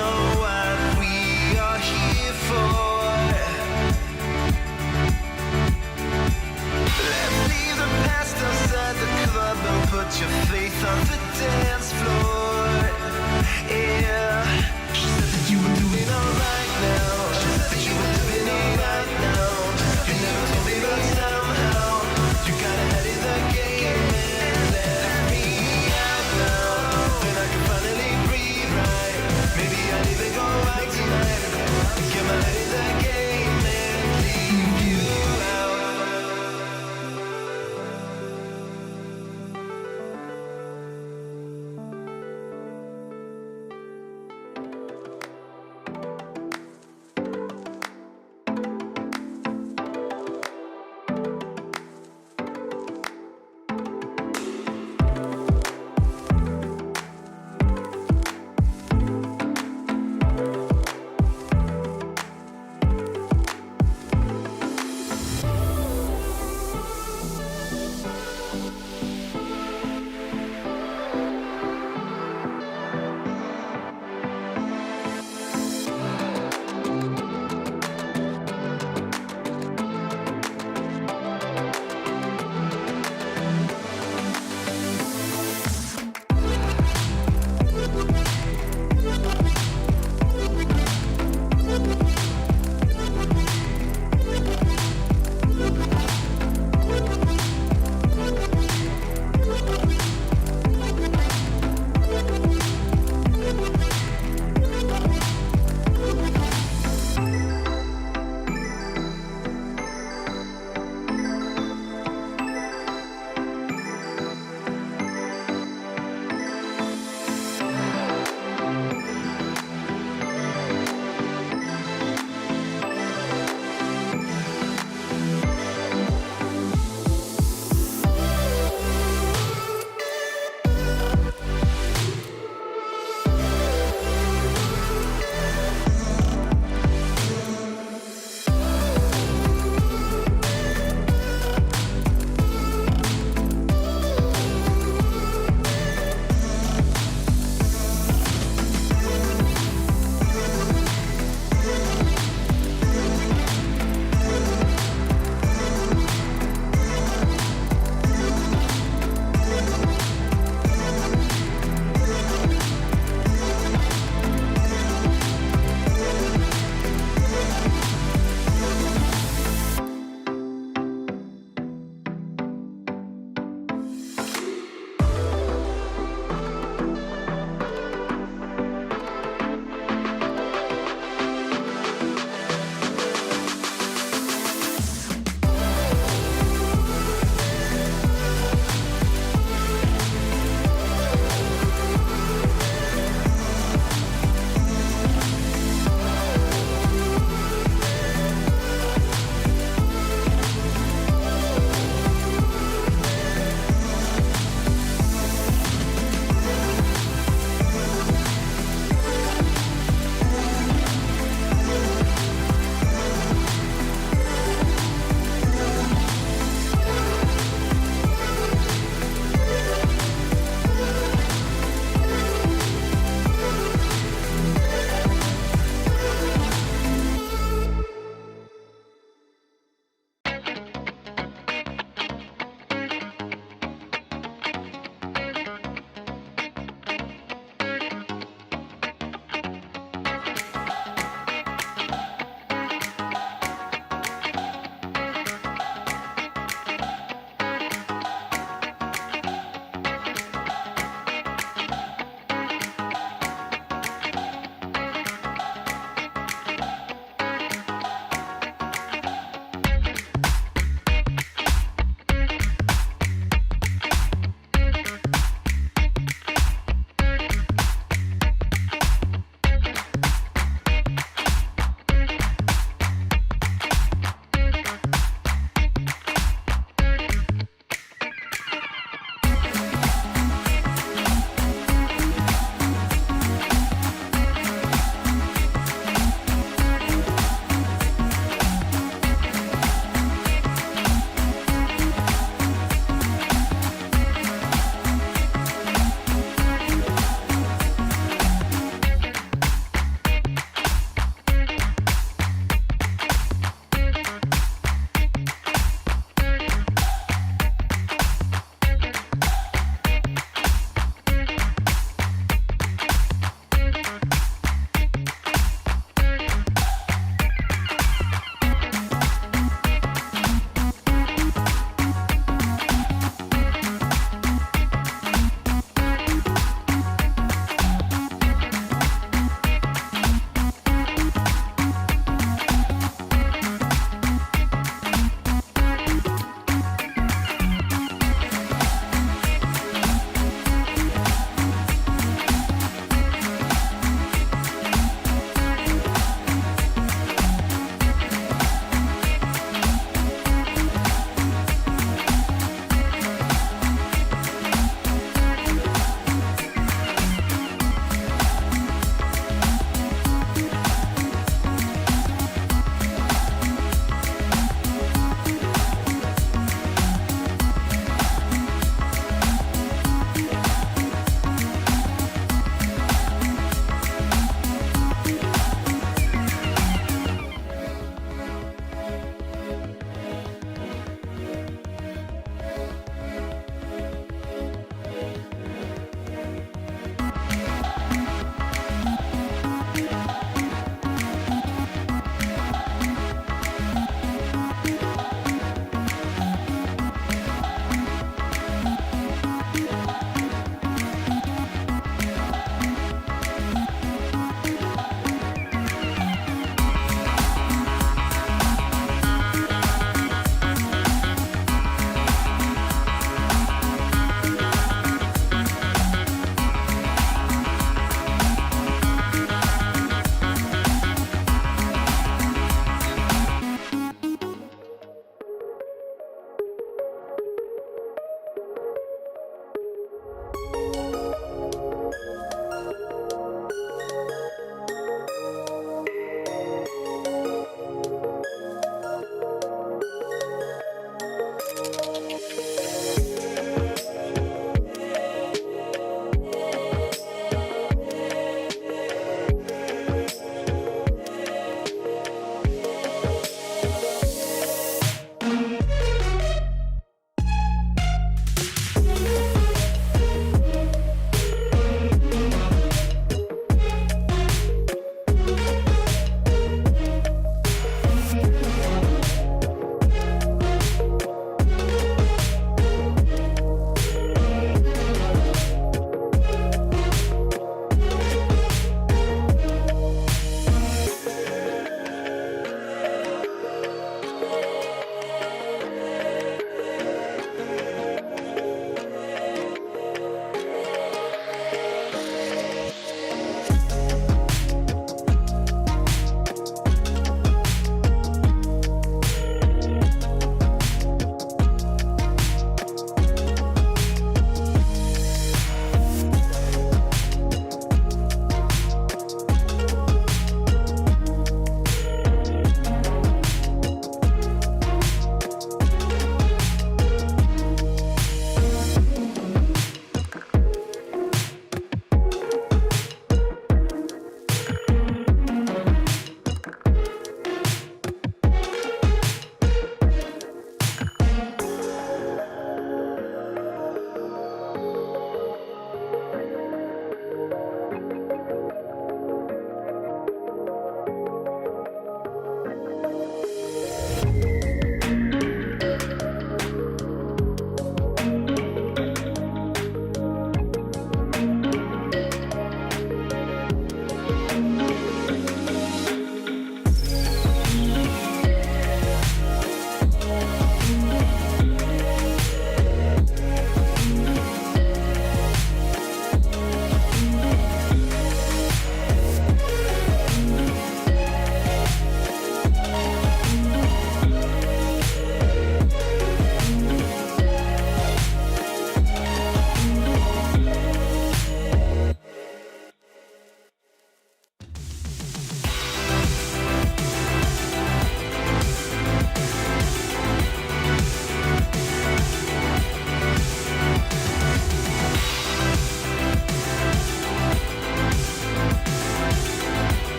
know what we are here for. Let's leave the past outside the club and put your faith on the dance floor. Yeah, she said that you were doing alright now. She said that you were doing alright now. You never told me, but somehow you got ahead of the game and left me out now. Then I can finally breathe right. Maybe I'll even go out tonight. Get my head in the game and leave you out.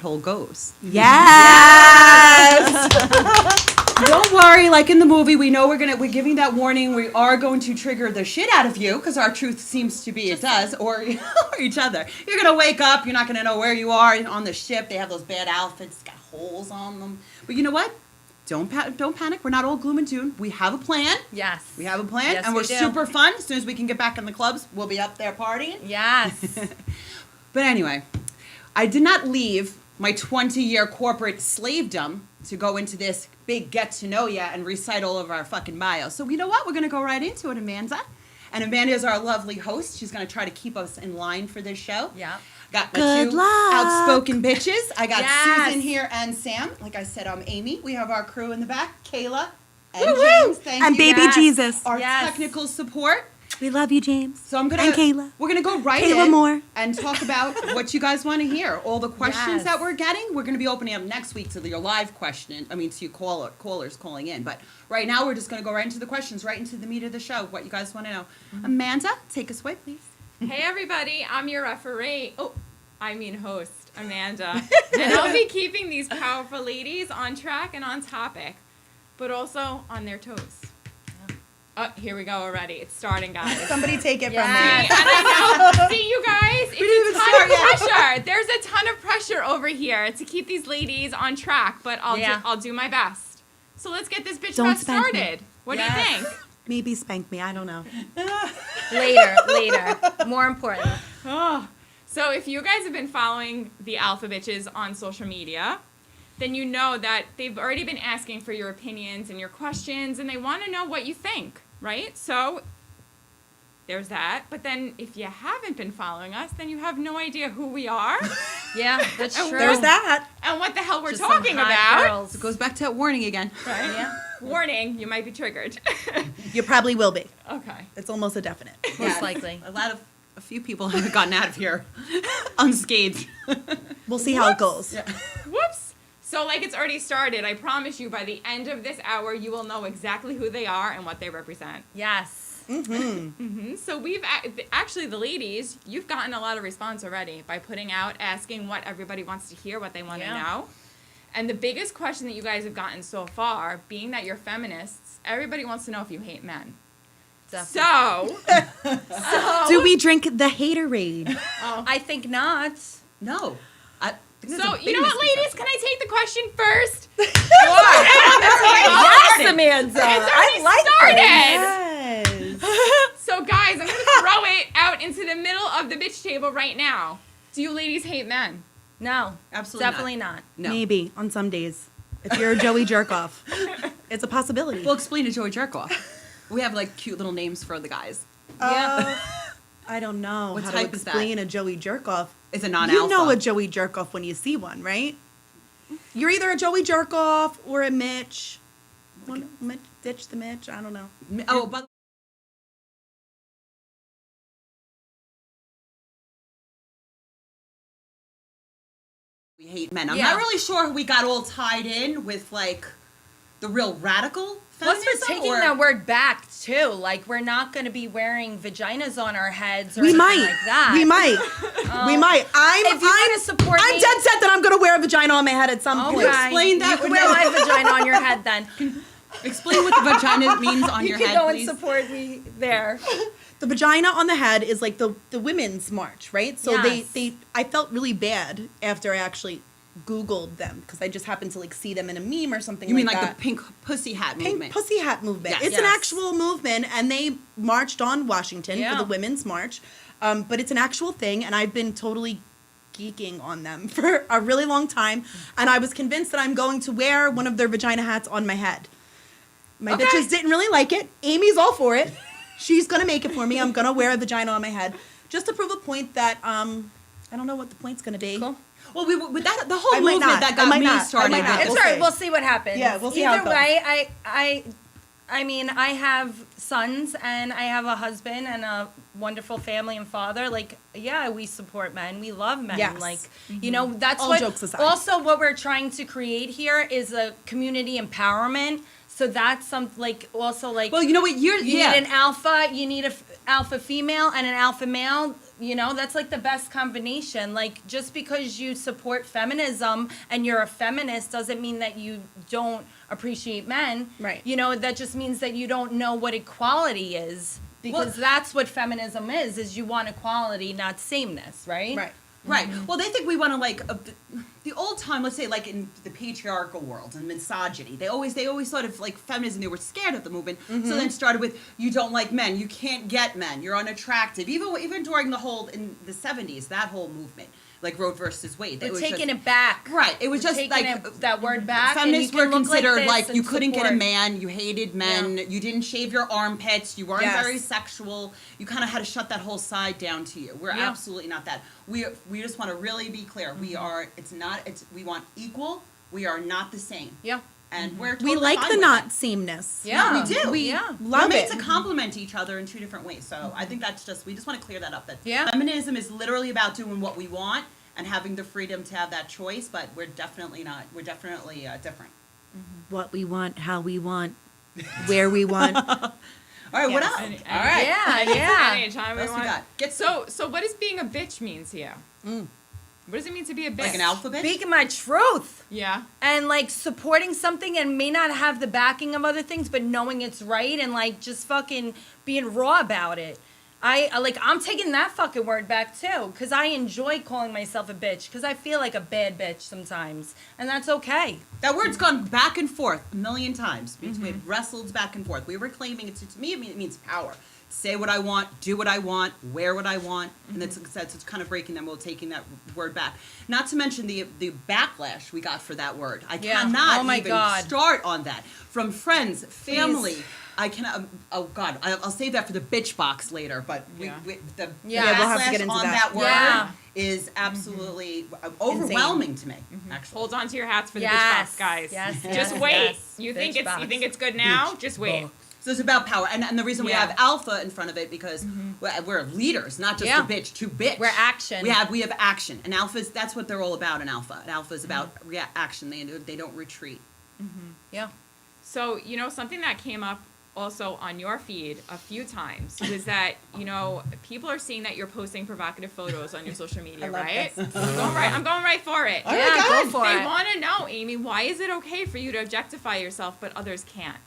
hole goes. Yes. Don't worry, like in the movie, we know we're giving that warning. We are going to trigger the shit out of you because our truth seems to be it does, or each other. You're gonna wake up. You're not gonna know where you are on the ship. They have those bad outfits, got holes on them. But you know what? Don't panic. We're not all gloom and doom. We have a plan. Yes. We have a plan, Yes, and we we're do. super fun. As soon as we can get back in the clubs, we'll be up there partying. Yes. But anyway, I did not leave my 20-year corporate slavedom to go into this big get-to-know-ya and recite all of our fucking bios. So you know what? We're going to go right into it, Amanda. And Amanda is our lovely host. She's going to try to keep us in line for this show. Yeah. Got my Good two luck. outspoken bitches. I got Yes. Susan here and Sam. Like I said, I'm Amy. We have our crew in the back, Kayla and Woo-woo. James. Thank And you. baby Yes. Jesus. Our Yes. technical support. We love you, James. So I'm gonna And Kayla. We're gonna go right Kayla in Moore. and talk about what you guys want to hear. All the questions Yes. that we're getting, we're gonna be opening up next week to your live question. I mean, to you callers calling in. But right now, we're just gonna go right into the questions, right into the meat of the show. What you guys want to know. Amanda, take us away, please. Hey everybody, I'm your referee. Host, Amanda. And I'll be keeping these powerful ladies on track and on topic, but also on their toes. Oh, here we go already. It's starting, guys. Somebody take it Yes. from And me. I know, see you guys, didn't it's even a ton start of yet. pressure. There's a ton of pressure over here to keep these ladies on track, but I'll do my best. So let's get this bitch Don't fest spank me. started. What Yes. do you think? Maybe spank me. I don't know. Later. More important. Oh. So if you guys have been following the Alpha Bitches on social media, then you know that they've already been asking for your opinions and your questions, and they want to know what you think, right? So there's that. But then if you haven't been following us, then you have no idea who we are Yeah, that's And true. There's that. and what the hell we're Just some talking hot about. girls. It goes back to that warning again. Right? Yeah. Warning, you might be triggered. You probably will be. Okay. It's almost a definite. Most likely. A few people have gotten out of here unscathed. We'll see how it goes. Whoops. So like it's already started, I promise you by the end of this hour, you will know exactly who they are and what they represent. Yes. So we've actually, the ladies, you've gotten a lot of response already by putting out, asking what everybody wants to hear, what they want to Yeah. know. And the biggest question that you guys have gotten so far, being that you're feminists, everybody wants to know if you hate men. Definitely. So, Do we drink the haterade? I think not. No. I think that's so a big you know what, misconception. ladies? Can I take the question first? Yes, Amanda. I like Started. Yes. So guys, I'm going to throw it out into the middle of the bitch table right now. Do you ladies hate men? No. Absolutely not. Definitely not. No. Maybe on some days. If you're a Joey Jerkoff, it's a possibility. Well, explain to Joey Jerkoff. We have like cute little names for the guys. Yeah. I don't know What how type to is that? explain a Joey Jerkoff. It's a non-alpha. You know a Joey Jerkoff when you see one, right? You're either a Joey Jerkoff or a Mitch. Ditch the Mitch. I don't know. Oh, but we hate men. I'm Yeah. not really sure we got all tied in with like the real radical Plus, feminism. we're taking or- that word back too. Like, we're not going to be wearing vaginas on our heads or We anything might. like that. We might. We might. If you want to support I'm me, dead set that I'm going to wear a vagina on my head at some okay. point. Explain that You can with wear no- my vagina on your head then. Explain what the vagina means on You your can head, go please. and support me there. The vagina on the head is like the women's march, right? So Yes. they I felt really bad after I actually Googled them because I just happened to like see them in a meme or something. You mean like like that. the pink pussy hat Pink movement? Pussy Hat movement. Yes. It's an Yes. actual movement, and they marched on Washington Yeah. for the Women's March. But it's an actual thing, and I've been totally geeking on them for a really long time. And I was convinced that I'm going to wear one of their vagina hats on my head. My Okay. bitches didn't really like it. Amy's all for it. She's gonna make it for me. I'm gonna wear a vagina on my head just to prove a point that I don't know what the point's gonna be. Cool. Well, with that the whole I might movement not. that I got might me not. I started. might not. with- It's We'll all right. see. We'll see what happens. Yeah, we'll see how Either it goes. way, I mean, I have sons and I have a husband and a wonderful family and father. Like, yeah, we support men. We love men. Yes. Like, you know, that's All what. jokes aside. Also, what we're trying to create here is a community empowerment. So that's Well, you know what? you need an alpha, you need a alpha female and an alpha male. That's like the best combination. Like, just because you support feminism and you're a feminist doesn't mean that you don't appreciate men. Right. That just means that you don't know what equality is. Because that's what feminism is you want equality, not sameness, right? Right. Right. Well, they think we want to the old time. Let's say like in the patriarchal world and misogyny. They always sort of like feminism. They were scared of the movement. So then started with you don't like men. You can't get men. You're unattractive. Even during the whole in the 70s, that whole movement, like Roe versus Wade. We're taking it back. Right. It was We're just taking like that word back. feminists and you were can look considered like, like you couldn't get a support. man. You hated men. You didn't shave your armpits. You weren't Yes. very sexual. You kind of had to shut that whole side down to you. We're absolutely not that. We just want to really be clear. We are. It's not. It's we want equal. We are not the same. Yeah. And we're We totally like fine the with not it. sameness. Yeah. we do. We Yeah. love We're made it. to complement each other in two different ways. So I think that's we just want to clear that up. That Yeah. feminism is literally about doing what we want and having the freedom to have that choice. But we're definitely not. We're definitely different. What we want, how we want, where we want. All right. What Yes. else? Any- All right. Yeah. Anytime What else we got? Get So what does being a bitch mean to you? What does it mean to be a bitch? like an alphabet. Speaking my truth. Yeah. And like supporting something and may not have the backing of other things, but knowing it's right and like just fucking being raw about it. I'm taking that fucking word back too, because I enjoy calling myself a bitch, because I feel like a bad bitch sometimes, and that's okay. That word's gone back and forth a million times. We've wrestled back and forth. We were claiming it to me. It means power. Say what I want, do what I want, wear what I want, and that's kind of breaking them. We're taking that word back. Not to mention the backlash we got for that word. I Yeah. cannot Oh my even God. start on that from friends, family. I cannot. Oh God, I'll save that for the bitch box later. But the Yeah, we'll have to backlash get into on that. that word Yeah. is absolutely overwhelming to me. Actually, Hold on to your hats for the bitch Yes. box, guys. Yes, Just yes, wait. yes. You Bitch think box. it's good now? Just wait. so it's about power, and the reason we Yeah. have alpha in front of it because we're leaders, not just Yeah. a bitch. To bitch, We're action. We have action, and alphas. That's what they're all about. An alpha. An alpha is about action. They don't retreat. Yeah. So, something that came up also on your feed a few times was that, people are seeing that you're posting provocative photos on your social media, right? I'm going right for it. Yeah, go for They it. want to know, Amy, why is it okay for you to objectify yourself but others can't?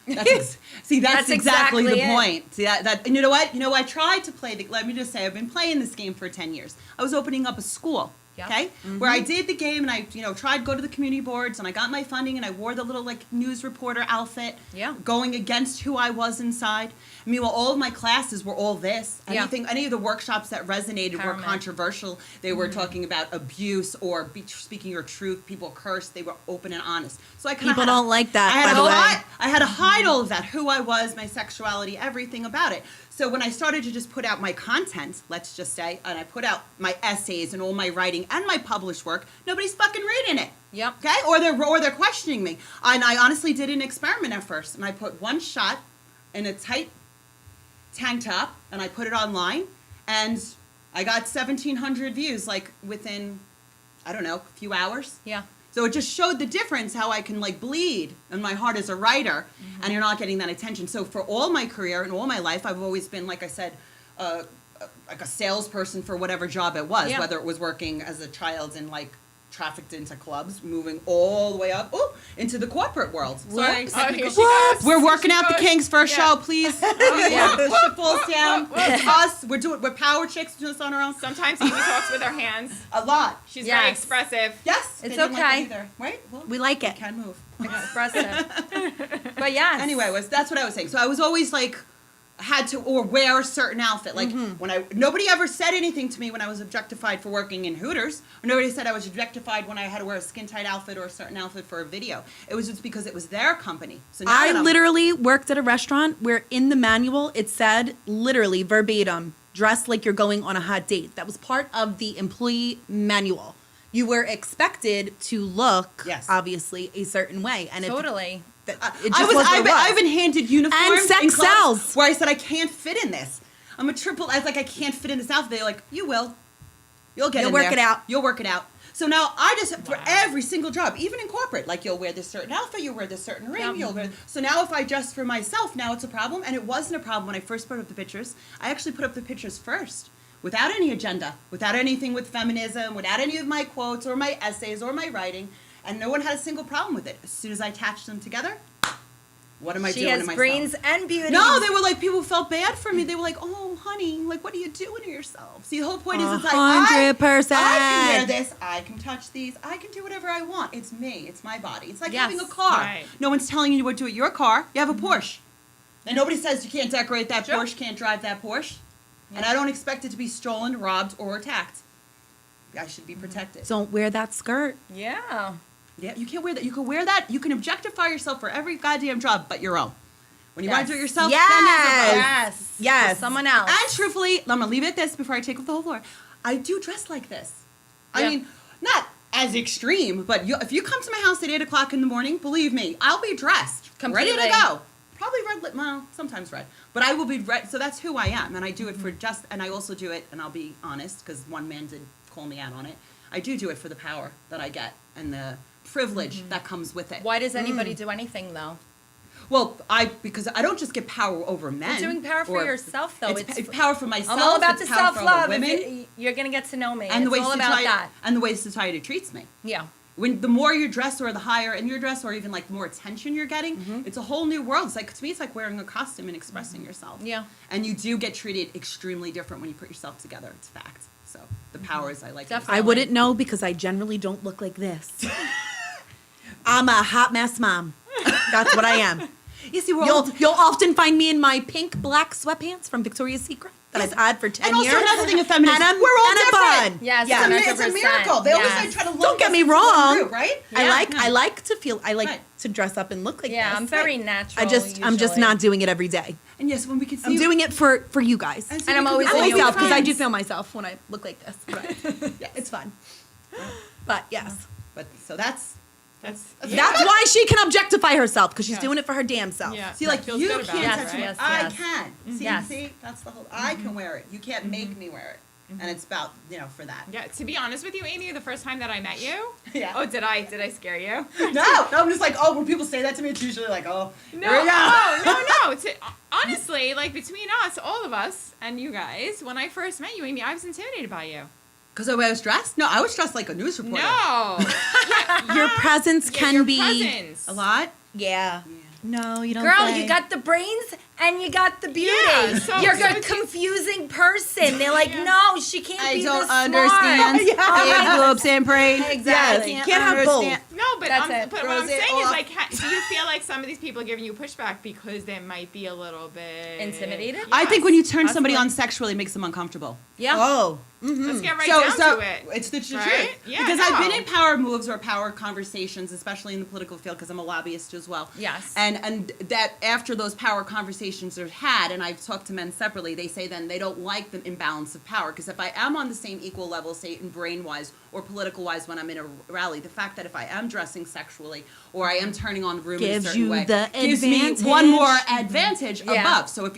That's That's exactly the exactly it. point. See that, and you know what? I tried to play let me just say, I've been playing this game for 10 years. I was opening up a school. Yeah. Okay, where I did the game and I, tried to go to the community boards and I got my funding and I wore the little like news reporter outfit. Yeah. Going against who I was inside. I mean, well, all of my classes were all this. Yeah. Any of the workshops that resonated were Empowerment. controversial. They were talking about abuse or speaking your truth. People cursed. They were open and honest. So I kind of People don't like that, I had by to the way. I had to hide all of that, who I was, my sexuality, everything about it. So when I started to just put out my content, let's just say, and I put out my essays and all my writing and my published work, nobody's fucking reading it. Yep. Okay? Or they're questioning me. And I honestly did an experiment at first, and I put one shot in a tight tank top, and I put it online, and I got 1,700 views, like within, I don't know, a few hours. Yeah. So it just showed the difference, how I can like bleed in my heart as a writer, and you're not getting that attention. So for all my career and all my life, I've always been, like I said, like a salesperson for whatever job it was, Yeah. whether it was working as a child and like trafficked into clubs, moving all the way up into the corporate world. Sorry, Oh, here she what? goes. We're working Here out she the goes. kinks first Yeah. show, please. The shit falls down. It's us. We're power chicks doing this on our own. Sometimes Amy talks with her hands. A lot. She's very Yes. expressive. Yes. It's they didn't like okay. it either. Right? Well, We like it. can move. Expressive. But yes. Anyway, that's what I was saying. So I was always like, had to or wear a certain outfit. Like when nobody ever said anything to me when I was objectified for working in Hooters. Or nobody said I was objectified when I had to wear a skin tight outfit or a certain outfit for a video. It was just because it was their company. So now I that I'm- literally worked at a restaurant where in the manual it said literally verbatim, dress like you're going on a hot date. That was part of the employee manual. You were expected to look, Yes. obviously, a certain way. And Totally. it I just was, was what it was. I've been handed uniforms And sex in clubs sells. where I said I can't fit in this. I'm a triple. I was like, I can't fit in this outfit. They're like, you will. You'll get You'll in work there. it out. You'll work it out. So now I just for every single job, even in corporate, like you'll wear this certain outfit, you'll wear this certain ring, Yep. you'll wear. So now if I dress for myself, now it's a problem, and it wasn't a problem when I first put up the pictures. I actually put up the pictures first without any agenda, without anything with feminism, without any of my quotes or my essays or my writing, and no one had a single problem with it. As soon as I attached them together, what am I She doing to has myself? brains and beauty. No, they were like, people felt bad for me. They were like, oh, honey, like, what are you doing to yourself? See, the whole point is, it's like, 100%. I can wear this, I can touch these, I can do whatever I want. It's me, it's my body. It's like Yes. having a car. Right. No one's telling you what to do with your car. You have a Porsche. And nobody says you can't decorate that Sure. Porsche, can't drive that Porsche. And I don't expect it to be stolen, robbed, or attacked. I should be protected. Don't wear that skirt. Yeah. Yeah, you can't wear that. You can wear that. You can objectify yourself for every goddamn job but your own. When you want to do it yourself, then there's a problem. Yes. Yes. For someone else. And truthfully, I'm gonna leave it at this before I take up the whole floor. I do dress like this. I Yeah. mean, not as extreme, but if you come to my house at 8 o'clock in the morning, believe me, I'll be dressed, ready Completely. to go. Probably red lip, well, sometimes red, but I will be red. So that's who I am, and I do it for and I also do it, and I'll be honest, because one man did call me out on it. I do it for the power that I get and the privilege that comes with it. Why does anybody do anything though? Well, because I don't just get power over men. You're doing power for or- yourself, though. It's power for myself. I'm all about the it's power for other self-love. women, You're gonna get to know me. and the It's way all society about that. and the way society treats me. Yeah. When the more you dress, or the higher in your dress, or even like more attention you're getting, Mm-hmm. it's a whole new world. It's like, to me, it's like wearing a costume and expressing yourself. Yeah. And you do get treated extremely different when you put yourself together. It's fact. So the powers I like. Definitely. I wouldn't know because I generally don't look like this. I'm a hot mess mom. That's what I am. You see, we're all You'll often find me in my pink black sweatpants from Victoria's Secret that I've had for 10 and also years. another thing of feminism, And we're all and a different. bun. Yes, Yeah. It's a 100%. miracle. They always Yes. like try to lump Don't get us me into one wrong. group, right? Yeah. I like Right. to dress up and look like Yeah, this. I'm very natural. I'm just usually. not doing it every day. And yes, when we can see I'm doing it for you guys. so And we I'm can always be And seeing you myself, because I do friends. feel myself when I look like this. Right. Yeah, it's fun. But yes. But so that's That's That's why she can objectify herself, because she's Yeah. doing it for her damn self. yeah. See, like, feels you good about can't it, touch right? me. Yes, I yes. can. See, Yes. see, that's the whole. I can wear it. You can't make me wear it, and it's about for that. Yeah, to be honest with you, Amy, the first time that I met you, Yeah. oh, did I scare you? No, I'm just like, oh, when people say that to me, it's usually like, oh, No, here we go. no. Honestly, like between us, all of us, and you guys, when I first met you, Amy, I was intimidated by you. Because the way I was dressed? No, I was dressed like a news reporter. No, Your presence Yeah, can your be presence. A lot? Yeah. No, you don't. Girl, say. you got the brains and you got the beauty. Yeah, so- You're so a it's- confusing person. They're like, Yeah. no, she can't I be don't this understand. smart. Big globes and brain. Exactly. Yes, can't have both. No, but That's it. but what I'm Throws it saying is off. like, do you feel like some of these people are giving you pushback because they might be a little bit Intimidated? I think when you turn somebody Possibly. on sexually, it makes them uncomfortable. Yeah. Oh. Let's get right so, down so to it. it's the truth. Right? Yeah, because I've been no. in power moves or power conversations, especially in the political field, because I'm a lobbyist as well. Yes. And that after those power conversations are had, and I've talked to men separately, they say then they don't like the imbalance of power. Because if I am on the same equal level, say in brain wise or political wise, when I'm in a rally, the fact that if I am dressing sexually or I am turning on the room in a Gives certain you way, the gives me advantage. one more advantage Yeah. above. So if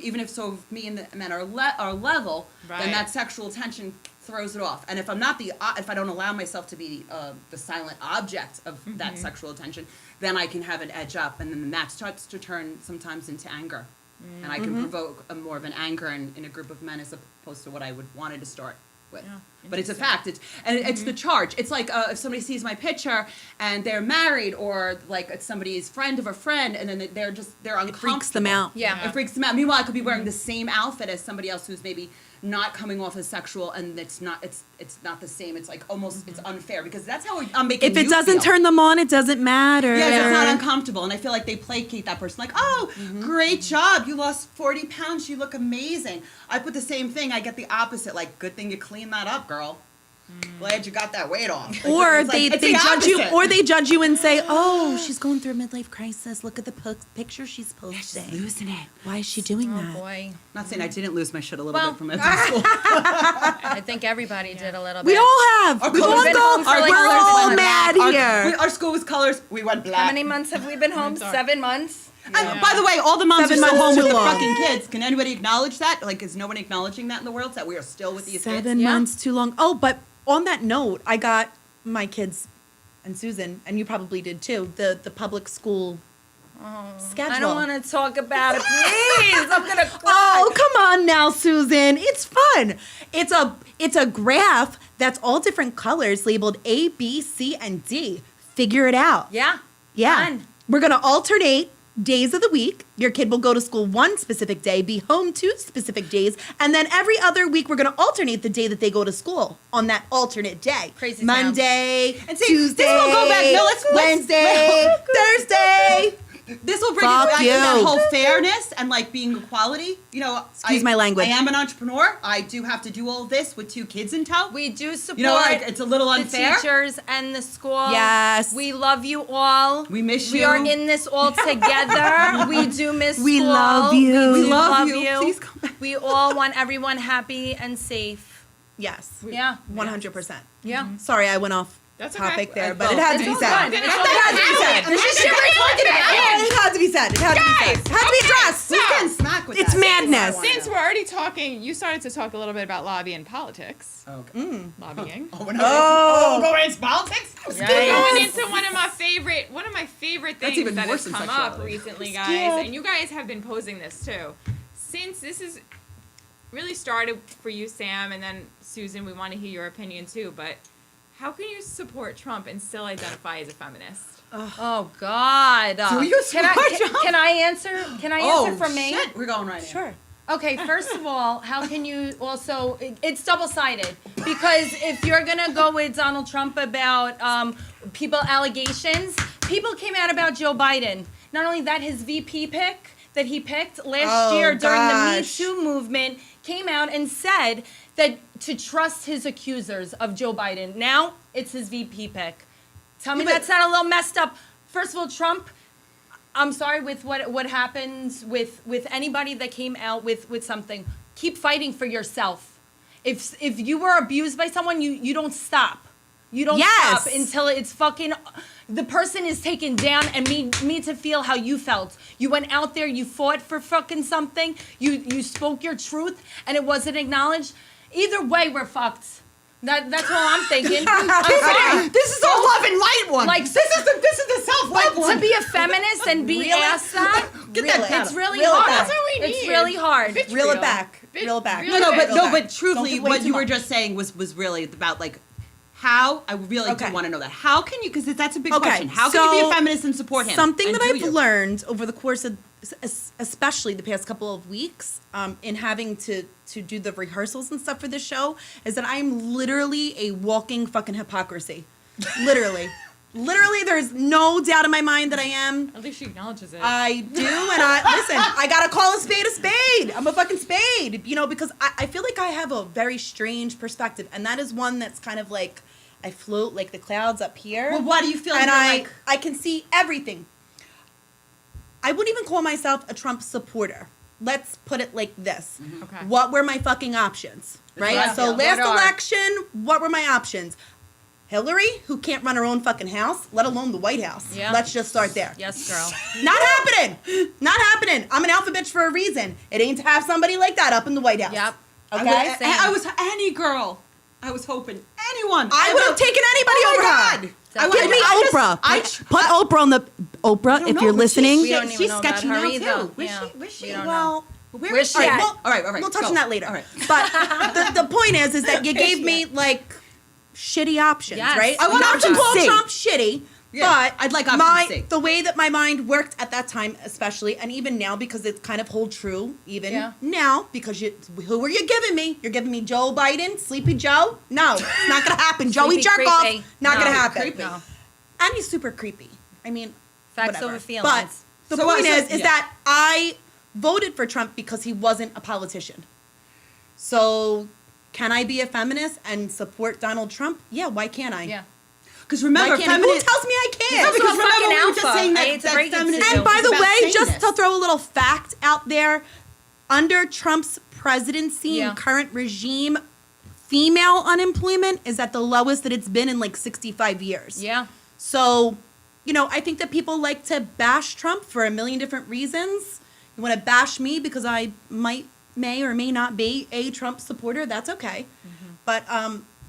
me and the men are level, Right. then that sexual tension throws it off. And if I'm not if I don't allow myself to be the silent object of that sexual attention, then I can have an edge up, and then that starts to turn sometimes into anger, and I can provoke more of an anger in a group of men as opposed to what I would wanted to start with. Yeah, But it's a fact. It's the charge. It's like if somebody sees my picture and they're married, or like it's somebody's friend of a friend, and then they're uncomfortable. Freaks them out. Yeah. It freaks them out. Meanwhile, I could be wearing the same outfit as somebody else who's maybe not coming off as sexual, and it's not the same. It's like almost it's unfair, because that's how I'm making. If it you doesn't feel. turn them on, it doesn't matter. Yes, it's not uncomfortable, and I feel like they placate that person. Like, oh, great job, you lost 40 pounds, you look amazing. I put the same thing, I get the opposite. Like, good thing you cleaned that up, girl. Glad you got that weight off. Like, Or it's like- they it's the judge you, opposite. or they judge you and say, "Oh, she's going through a midlife crisis. Look at the picture she's posting. losing it. Why is she doing Oh that?" boy. Not saying I didn't lose my shit a little Well, bit from middle school. I think everybody did a little bit. We all have. Our We've all colors been go. home for like We're 11 all months. mad here. Our school was colors. We went black. How many months have we been home? Sorry. 7 months. And by the way, all the moms 7 are still months home too with the long. fucking kids. Can anybody acknowledge that? Like, is no one acknowledging that in the world, that we are still with these 7 kids? Yeah. months too long. Oh, but on that note, I got my kids and Susan, and you probably did too, the public school Schedule. I don't want to talk about it. Please, I'm gonna cry. Oh, come on now, Susan. It's fun. It's a graph that's all different colors labeled A, B, C, and D. Figure it out. Yeah. Yeah. Fun. We're going to alternate days of the week. Your kid will go to school one specific day, be home 2 specific days, and then every other week we're going to alternate the day that they go to school on that alternate day. Crazy Monday, And see, Tuesday, this will go back. No, let's Wednesday, Thursday. This will bring Fuck us back you. to that whole fairness and like being equality. You know, Excuse my language. I am an entrepreneur. I do have to do all of this with 2 kids in tow. We do support You know, like it's a little the unfair. teachers and the school. Yes. We love you all. We miss We you. are in this all together. We do miss We school. love you. We We do love you. Please come back. We all want everyone happy and safe. Yes. Yeah. 100%. Yeah. Sorry, I went off That's okay. topic there, I but it felt- had to be It's said. all good. It It's all had to be good. said. This is shit we're talking about. It had to be said. It had to be said. It had to be addressed. Who's getting smacked with It's that? madness. Since we're already talking, you started to talk a little bit about lobbying politics. Okay. Lobbying. Oh, we're not going into politics? Going into one of my favorite That's things even that worse has than come up sexuality. recently, guys, and you guys have been posing this too. Since this is really started for you, Sam, and then Susan, we want to hear your opinion too. But how can you support Trump and still identify as a feminist? Oh God. Do you can I support can, Trump? can I answer? Can I answer from me? Shit. We're going right in. Sure. Okay, first of all, how can you also? It's double-sided because if you're gonna go with Donald Trump about people allegations, people came out about Joe Biden. Not only that, his VP pick that he picked last Oh, year during the Me gosh. Too movement came out and said that to trust his accusers of Joe Biden. Now it's his VP pick. Tell me Yeah, but- that's not a little messed up. First of all, Trump. I'm sorry with what happens with anybody that came out with something. Keep fighting for yourself. If you were abused by someone, you don't stop. You don't Yes. stop until it's fucking the person is taken down and me to feel how you felt. You went out there, you fought for fucking something, you spoke your truth and it wasn't acknowledged. Either way, we're fucked. That's all I'm thinking. I'm sorry. This is a love and light one. Like, this is the self-love But one. to be a feminist and be Really? asked that, Get that it's really Reel it hard. back. That's what we It's need. really hard. Reel it back. Reel it back. Reel No, it but back. no, but Don't truthfully, give way what too you were much. just saying was really about like how I really Okay. do want to know that. How can you? Because that's a big Okay, question. How can you be so a feminist and support him? Something And that do I've you? learned over the course of, especially the past couple of weeks, in having to do the rehearsals and stuff for this show, is that I'm literally a walking fucking hypocrisy. Literally. Literally, there's no doubt in my mind that I am. At least she acknowledges it. I do, and I gotta call a spade a spade. I'm a fucking spade, because I feel like I have a very strange perspective, and that is one that's kind of like, I float like the clouds up here. Well, why do you feel and you're I can see everything. I wouldn't even call myself a Trump supporter. Let's put it like this. Okay. What were my fucking options? Right? Yeah. So Yeah. last What are? election, what were my options? Hillary, who can't run her own fucking house, let alone the White House. Yeah. Let's just start there. Yes, girl. Not happening. Not happening. I'm an alpha bitch for a reason. It ain't to have somebody like that up in the White House. Yep. Okay? Same. I was any girl. I was hoping anyone. I would have taken anybody Oh over my her. God. Give me Oprah. Put Oprah on the Oprah don't if know, you're but listening. We don't even she's know about sketchy her now either. too. Where's Yeah. she? Where's she? We don't Well, Where's she all right, at? well, all right. We'll touch Go. on that later. All right. But the point is that you gave me like shitty options, Yes. right? I want Not to option call C. Trump shitty, Yeah, but I'd like option C. the way that my mind worked at that time, especially, and even now because it kind of hold true even Yeah. now because who are you giving me? You're giving me Joe Biden, Sleepy Joe? No, it's not gonna happen. Joey Sleepy jerk off, creepy. not No, gonna happen. creepy. No. And he's super creepy. I mean, Facts whatever. over feelings. But the So I point was- is yeah. that I voted for Trump because he wasn't a politician. So can I be a feminist and support Donald Trump? Yeah, why can't I? Yeah. Because Why remember, can't I? Who feminist. tells me I No, can't? Also because a remember fucking we were just alpha. saying I hate to that break it to feminism you. And is by the about way, just sameness. to throw a little fact out there, under Trump's presidency Yeah. and current regime, female unemployment is at the lowest that it's been in like 65 years. Yeah. So, I think that people like to bash Trump for a million different reasons. You want to bash me because I may or may not be a Trump supporter. That's okay. But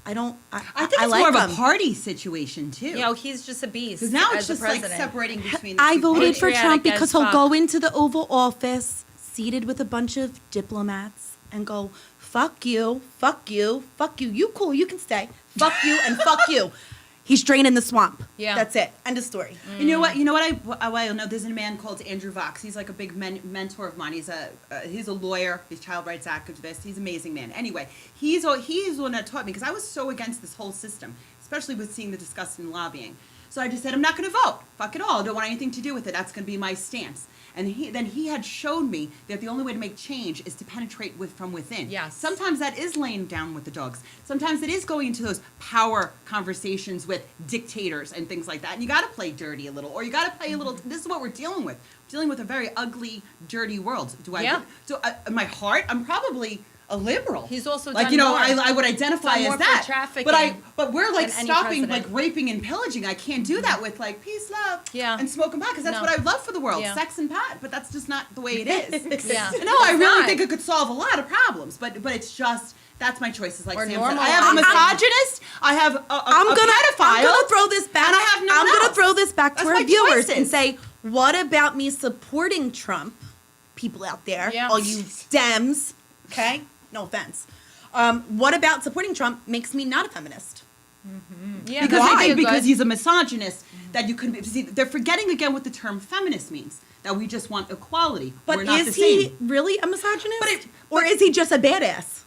I don't. I think it's like more of him. a party situation too. You know, he's just a beast. Because now it's as the just like president. separating between. The I two voted parties. for Trump Patriotic because as he'll fuck. go into the Oval Office seated with a bunch of diplomats and go, fuck you, fuck you, fuck you. You cool, you can stay. Fuck you and fuck you. He's draining the swamp. Yeah. That's it. End of story. You know what? You know what? I know. There's a man called Andrew Vox. He's like a big mentor of mine. He's a lawyer. He's a child rights activist. He's an amazing man. Anyway, he's the one that taught me because I was so against this whole system, especially with seeing the disgusting lobbying. So I just said, I'm not going to vote. Fuck it all. I don't want anything to do with it. That's going to be my stance. And he had shown me that the only way to make change is to penetrate from within. Yes. Sometimes that is laying down with the dogs. Sometimes it is going into those power conversations with dictators and things like that. And you got to play dirty a little, or you got to play a little. This is what we're dealing with. We're dealing with a very ugly, dirty world. Yeah. In my heart, I'm probably a liberal. He's also like done you know more. I would identify Done more as for that. trafficking But we're like than any stopping president. like raping and pillaging. I can't do that with like peace, love, Yeah. and smoking pot because that's No. what I would love for the world, Yeah. sex and pot. But that's just not the way it is. Yeah. No, I It's really not. think it could solve a lot of problems, but it's just. That's my choices. Like Or Sam said, normal I have a life. misogynist. I have a pedophile. I'm gonna throw this back. and I have no one I'm gonna else. throw this back to That's our my viewers and choices. say, what about me supporting Trump? People out there, Yeah. all you Dems, okay? No offense. What about supporting Trump makes me not a feminist? Yeah, Because that'd I be think good. because he's a misogynist that you couldn't be. See, they're forgetting again what the term feminist means. That we just want equality. But We're not is the he same. really a misogynist? But or is he just a badass?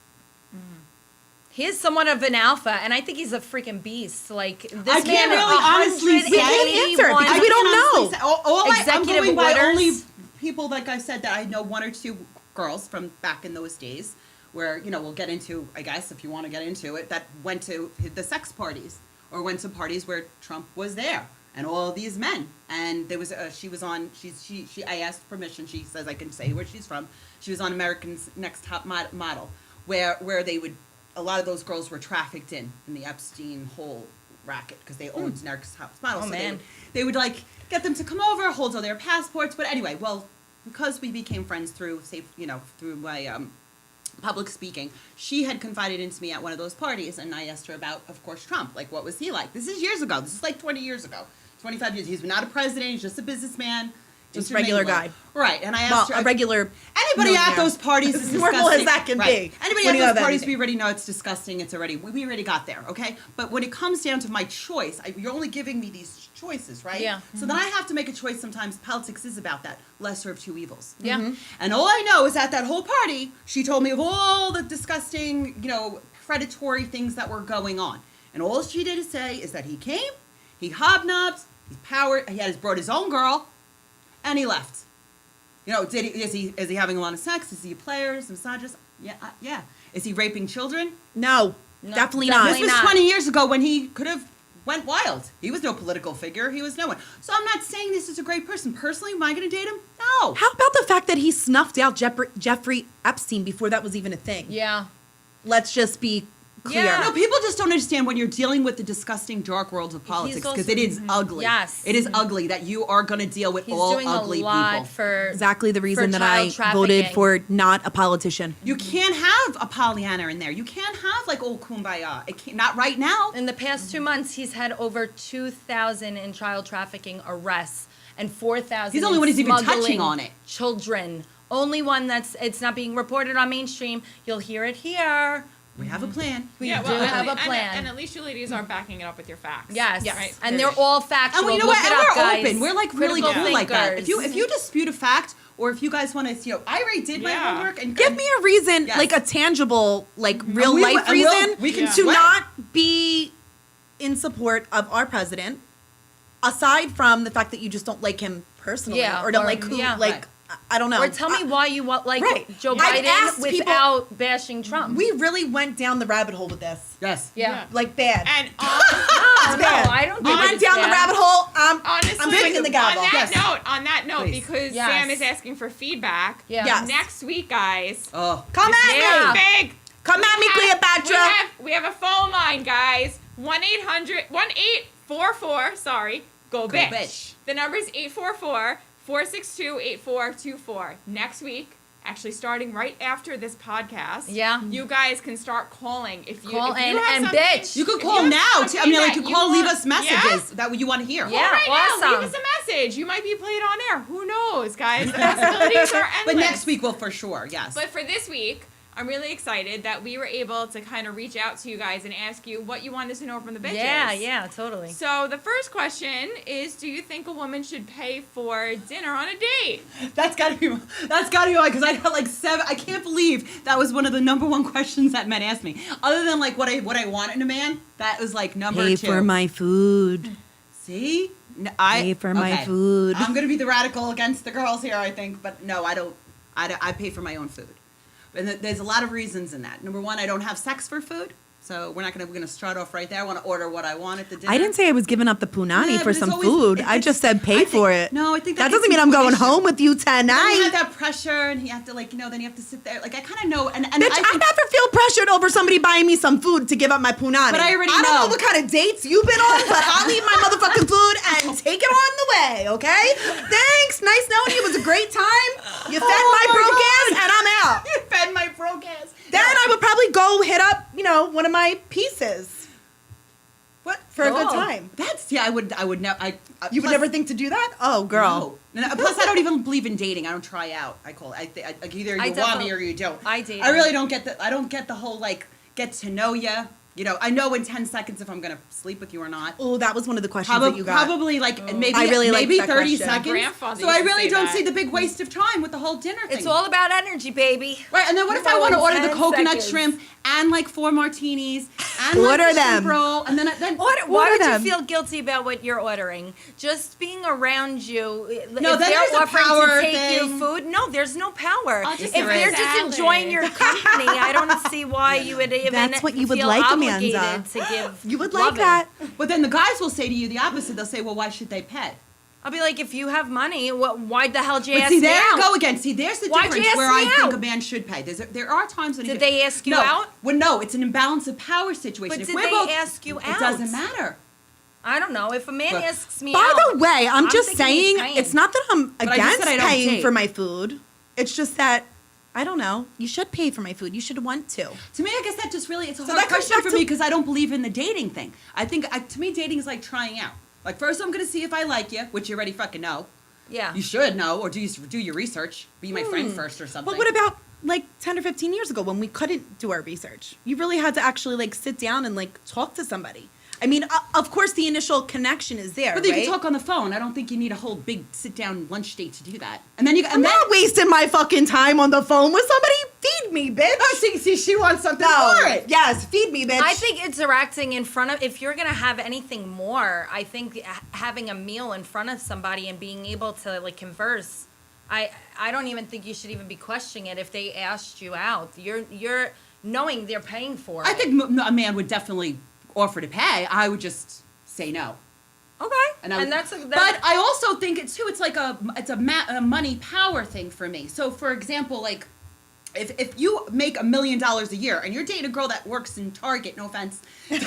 He is somewhat of an alpha, and I think he's a freaking beast. Like this I man, can't really honestly say- We can't answer it because we don't know. Honestly say- I'm Executive going by orders. only people, like I said, that I know one or two girls from back in those days where, you know, we'll get into, I guess, if you want to get into it, that went to the sex parties or went to parties where Trump was there and all these men. And there was, she was on, I asked permission, she says I can say where she's from. She was on America's Next Top Model where they would, a lot of those girls were trafficked in the Epstein whole racket because they owned America's Top Model. Oh, so man. they would like get them to come over, hold all their passports. But anyway, well, because we became friends through my public speaking, she had confided into me at one of those parties, and I asked her about, of course, Trump. Like, what was he like? This is years ago. This is like 20 years ago, 25 years. He's not a president. He's just a businessman. Just a regular intermingling. guy. Right. And I Well, asked her, a regular. anybody at millionaire. those parties is As normal disgusting. as that can Right. be. Anybody when at you have those parties, anything. we already know it's disgusting. It's already, we already got there, okay? But when it comes down to my choice, you're only giving me these choices, right? Yeah. So then I have to make a choice sometimes. Politics is about that. Lesser of two evils. Yeah. Mm-hmm. And all I know is at that whole party, she told me of all the disgusting, you know, predatory things that were going on. And all she did say is that he came, he hobnobbed, he brought his own girl, and he left. You know, is he having a lot of sex? Is he a player? Is he a misogynist? Yeah, yeah. Is he raping children? No, No, definitely definitely not. This was not. 20 years ago when he could have went wild. He was no political figure. He was no one. So I'm not saying this is a great person. Personally, am I going to date him? No. How about the fact that he snuffed out Jeffrey Epstein before that was even a thing? Yeah. Let's just be clear. Yeah. No, people just don't understand when you're dealing with the disgusting dark world of politics because also- it is ugly. Yes. It is ugly that you are going to deal with He's all doing ugly a lot people. for Exactly the reason for that I child voted trafficking. for not a politician. You can't have a Pollyanna in there. You can't have like old kumbaya. Not right now. In the past 2 months, he's had over 2,000 in child trafficking arrests and 4,000. He's the only one who's even touching smuggling on it. Children. Only one it's not being reported on mainstream. You'll hear it here. We have a plan. We Yeah, do well, have a and- plan. And at least you ladies are backing it up with your facts. Yes. Right? And they're all factual. And you know Look what? it And up, we're guys. open. We're like really Critical cool like that. If thinkers. you dispute a fact, or if you guys want to, I already did my Yeah. homework and Give me a reason, Yes. like a tangible, like real we- life and we'll- reason we can Yeah. to sweat. not be in support of our president, aside from the fact that you just don't like him personally, Yeah, or don't or- like who, yeah. like I don't know. Or tell me why you want like Right. Joe I've Biden asked people- without bashing Trump. We really went down the rabbit hole with this, Yes. yeah. like bad. And No, bad. I don't We think went it's down the bad. rabbit hole. honestly, I'm swinging the gavel. On that Yes. note, Please. because Yes. Sam is asking for feedback. Yeah. Yes. Next week, guys. Oh, Come at Yeah. me. Big. Come at me, Cleopatra. We have a phone line, guys. 1-844, sorry, go bitch. bitch. The number is 844-462-8424. Next week, actually starting right after this podcast. Yeah. You guys can start calling if you Call if you in have and something- bitch. You could if call have now. Too. I something mean, like, that you call, leave want- us messages that you want to hear. Yeah. Right now, leave awesome. us a message. You might be played on air. Who knows, guys? The possibilities are endless. But next week will for sure, yes. But for this week, I'm really excited that we were able to kind of reach out to you guys and ask you what you wanted to know from the bitches. Yeah, totally. So the first question is, do you think a woman should pay for dinner on a date? That's gotta be why, because I had like 7. I can't believe that was one of the number one questions that men asked me. Other than like what I want in a man, that was like number 2. Pay for my food. See? No, Pay for my okay. food. I'm gonna be the radical against the girls here, I think, but no, I don't. I pay for my own food, and there's a lot of reasons in that. Number one, I don't have sex for food, so we're gonna start off right there. I want to order what I want at the dinner. I didn't say I was giving up the punani Yeah, for but it's some always- food. it's- I just said I pay think- for it. no, I think that that doesn't gets mean I'm going into home with you Then you tonight. have that pressure, and you have to then you have to sit there. Like I kind of know, and Bitch, I I think, never feel pressured over somebody buying me some food to give up my punani. But I already don't know. know what kind of dates you've been on, but I'll eat my motherfucking food and take it on the way, okay? Thanks. Nice knowing you. It was a great time. You fed my my broke God. ass, and I'm out. you fed my broke ass. Then I would probably go hit up, one of my pieces. What For a Cool. good time. That's I would never. You would never think to do that? Oh, girl. No. Plus, I don't even believe in dating. I don't try out. I call it. Like either you want me definitely- or you don't. I date. I really don't get the. I don't get the whole like get to know you. I know in 10 seconds if I'm gonna sleep with you or not. Oh, that was one of the questions that you got. Probably like maybe I really liked maybe that 30 question. seconds. Grandfather So used I to really say don't that. see the big waste of time with the whole dinner thing. It's all about energy, baby. right. And then what if I know want to in order the 10 coconut seconds. shrimp and like 4 martinis and Order like the them. shrimp roll and then Why What would are you them? feel guilty about what you're ordering? Just being around you. No, if then they're there's a offering power to take your thing. food, no, there's no power. I'll just If order they're a just salad. enjoying your company, I don't see why you would even That's what you would feel like, obligated Amanda. to give. You would love like that. But then the guys will say to you the opposite. They'll say, "Well, why should they pay?" I'll be like, if you have money, why the hell did you But ask see, me there you out? go again. See, there's the Why'd you difference ask where me I think out? a man should pay. There are times when Did they ask you no, out? Well, no, it's an imbalance of power situation. But If did we're they both, ask you It out? doesn't matter. I don't know. If a man But- asks me By out, the way, I'm just thinking he's saying, paying. it's not that I'm I just against said I don't paying date. for my food. It's just that, I don't know, you should pay for my food. You should want to. To me, I guess that just really it's a So hard that comes question back for to- me because I don't believe in the dating thing. I think to me, dating is like trying out. Like first, I'm gonna see if I like you, which you already fucking know. yeah. You should know, or do your research. Be my friend first or something. But what about like 10 or 15 years ago when we couldn't do our research? You really had to actually like sit down and like talk to somebody. I mean, of course, the initial connection is there, But you right? can talk on the phone. I don't think you need a whole big sit down lunch date to do that. And then I'm not wasting my fucking time on the phone with somebody. Feed me, bitch. Oh, see, she wants something No. for it. Yes, feed me, bitch. I think interacting in front of, if you're going to have anything more, I think having a meal in front of somebody and being able to like converse, I don't even think you should even be questioning it if they asked you out. You're knowing they're paying for it. I think a man would definitely offer to pay. I would just say no. Okay. And, I would, that's but I also think it's like a money power thing for me. So for example, like if you make $1 million a year and you're dating a girl that works in Target, no offense, Sorry,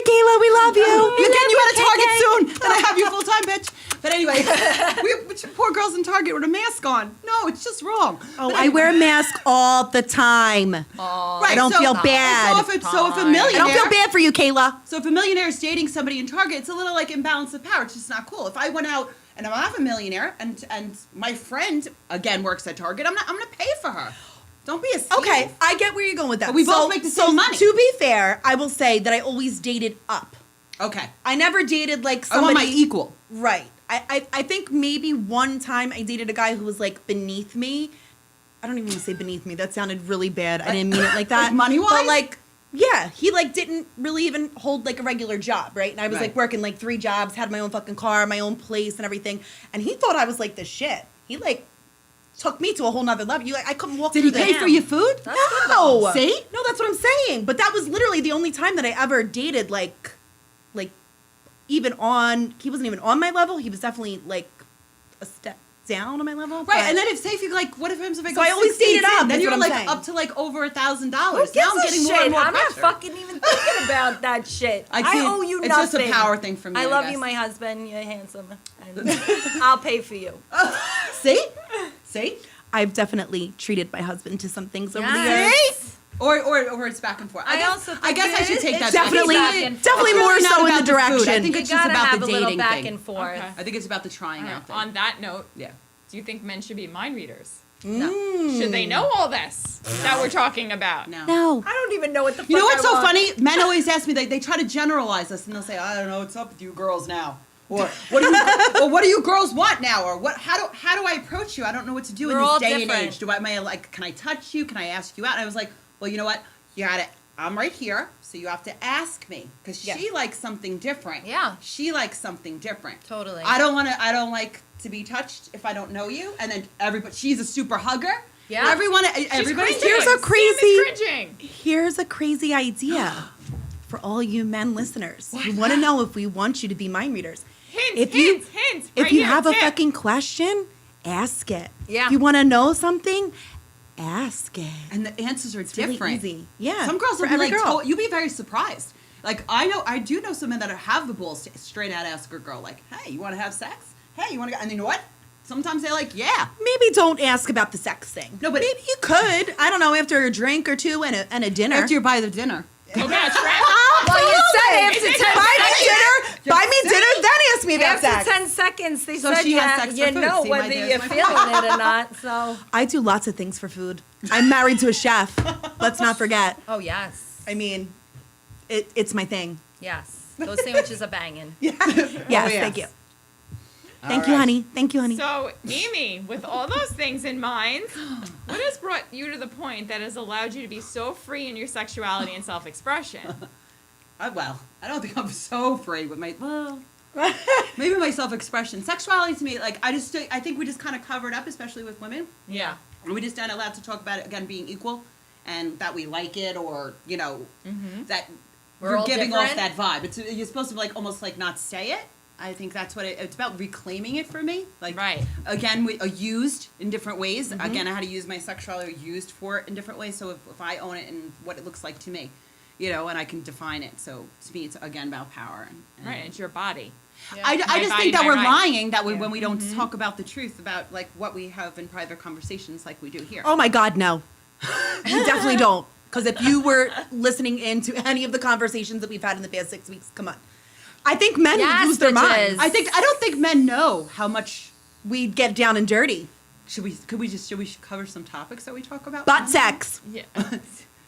Kayla, we love you. you're getting you out of Target soon. Then I have you full time, bitch. But anyway, poor girls in Target with a mask on. No, it's just wrong. Oh, But I wear a mask all the time. Right, I don't feel bad. So if a I millionaire, don't feel bad for you, Kayla. So if a millionaire is dating somebody in Target, it's a little like imbalance of power. It's just not cool. If I went out and I'm not a millionaire and my friend again works at Target, I'm gonna pay for her. Don't be a thief. Okay, I get where you're going with that. But we both make the same money. To be fair, I will say that I always dated up. Okay. I never dated like I want somebody my equal. Right. I think maybe one time I dated a guy who was like beneath me. I don't even want to say beneath me. That sounded really bad. I didn't mean it like that. Like money-wise? But like, yeah, he like didn't really even hold like a regular job, right? And I was Right. like working like 3 jobs, had my own fucking car, my own place and everything. And he thought I was like the shit. He like took me to a whole nother level. I couldn't walk Did through he pay the for your food? No. See? No, that's what I'm saying. But that was literally the only time that I ever dated like even on, he wasn't even on my level. He was definitely like a step down on my level. Right, but- and then if you like, what if I go So I always 16 dated up, then is you're what I'm like saying. up to like over $1,000. Who gives Now I'm a getting shit? more and more I'm not pressure. fucking even thinking about that shit. I I can't- owe you it's nothing. just a power thing for me, I I love guess. you, my husband. You're handsome. And I'll pay for you. See? See? I've definitely treated my husband to some things over the Yes. years. Or it's back and forth. I also I think guess I should take that it's back. Definitely, back and forth. definitely It's more really not so in about the the food. direction. I think You it's just gotta about have the a little dating back thing. and forth. Okay. I think it's about the trying out thing. On that note, Yeah. do you think men should be mind readers? No. Should they know all this that we're talking about? No. No. I don't even know what the fuck You know what's I so want. funny? Men always ask me, they try to generalize us and they'll say, I don't know what's up with you girls now. Or what do you girls want now? Or how do I approach you? I don't know what to do We're in this all day and different. age. Can I touch you? Can I ask you out? And I was like, well, you know what? I'm right here, so you have to ask me because Yeah. she likes something different. Yeah. She likes something different. Totally. I don't like to be touched if I don't know you. And then she's a super hugger. Yeah. Everybody's cringing. Here's a Sam crazy- is cringing. Here's a crazy idea for all you men listeners. You want to know if we want you to be mind readers. Hints, hints. If right you here, have a tip. fucking question, ask it. Yeah. If you want to know something, ask it. And the answers are really different. easy. Yeah, Some girls for will be every like, girl. you'll be very surprised. Like I do know some men that have the balls to straight out ask a girl, like, hey, you want to have sex? Hey, you want to go? And you know what? Sometimes they're like, yeah. Maybe don't ask about the sex thing. No, but maybe you could. I don't know, after a drink or two and a dinner. After you buy the dinner. Okay, that's right. Well, you said after Is it 10 buy me seconds. dinner. Buy me dinner, then ask me about After sex. 10 seconds, they So said she has sex for you food. know See, my whether dad's you're my feeling it or not. So, I do lots of things for food. I'm married to a chef. Let's not forget. oh yes, I mean, it's my thing. yes, those sandwiches are banging. Yes, yes. thank you. All Thank you, right. honey. Thank you, honey. So, Amy, with all those things in mind, what has brought you to the point that has allowed you to be so free in your sexuality and self-expression? I don't think I'm so free with maybe my self-expression. Sexuality to me, like, I think we just kind of cover it up, especially with women. Yeah. And we just aren't allowed to talk about it, again, being equal and that we like it or, that We're you're all giving off different. that vibe. You're supposed to, like, almost, like, not say it. I think that's what it's about, reclaiming it for me. Like, Right. again, used in different ways. Again, I had to use my sexuality used for it in different ways. So if I own it and what it looks like to me, and I can define it. So to me, it's, again, about power. And Right, it's your body. I My just body, think that my we're right. lying that when we don't talk about the truth about, like, what we have in private conversations like we do here. Oh my God, no. You definitely don't. Because if you were listening into any of the conversations that we've had in the past 6 weeks, come on. I think men Yes, lose their bitches. minds. I don't think men know how much. We get down and dirty. Should we cover some topics that we talk about? Butt sex. Yeah.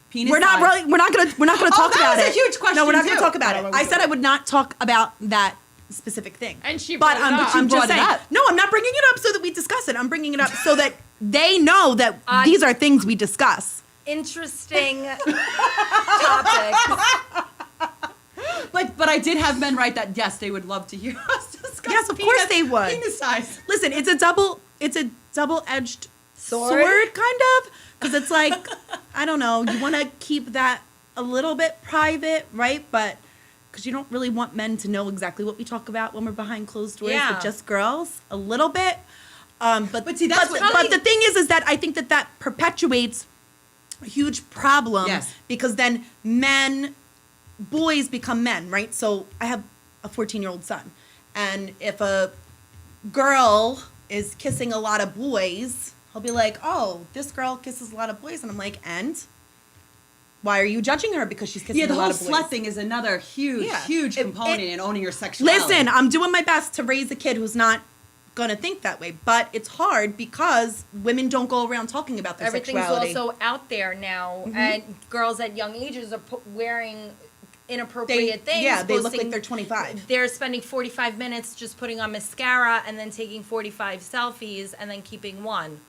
Penis We're not size. We're not gonna talk that about was a it. huge question, No, we're not gonna too. talk about I it. don't know I what said we I would not talk about that specific thing. And she But brought it up. I'm She just brought it saying. up. No, I'm not bringing it up so that we discuss it. I'm bringing it up so that they know that these are things we discuss. Interesting topic. But I did have men write that yes, they would love to hear us discuss. Yes, of course they would. Penis size. Listen, it's a double-edged sword kind of, because it's like, I don't know, you want to keep that a little bit private, right? But because you don't really want men to know exactly what we talk about when we're behind closed doors Yeah. with just girls, a little bit. But see, that's what- but the thing is that I think that perpetuates a huge problem. Yes. Because then boys become men, right? So I have a 14-year-old son, and if a girl is kissing a lot of boys, he'll be like, oh, this girl kisses a lot of boys. And I'm like, and? Why are you judging her because she's kissing Yeah, the a lot whole of boys? slut thing is another huge, Yeah. huge It- component it- in owning your sexuality. Listen, I'm doing my best to raise a kid who's not going to think that way. But it's hard because women don't go around talking about their Everything's sexuality. also out there now, and girls at young ages are wearing inappropriate things. they look like posting- they're 25. They're spending 45 minutes just putting on mascara and then taking 45 selfies and then keeping one.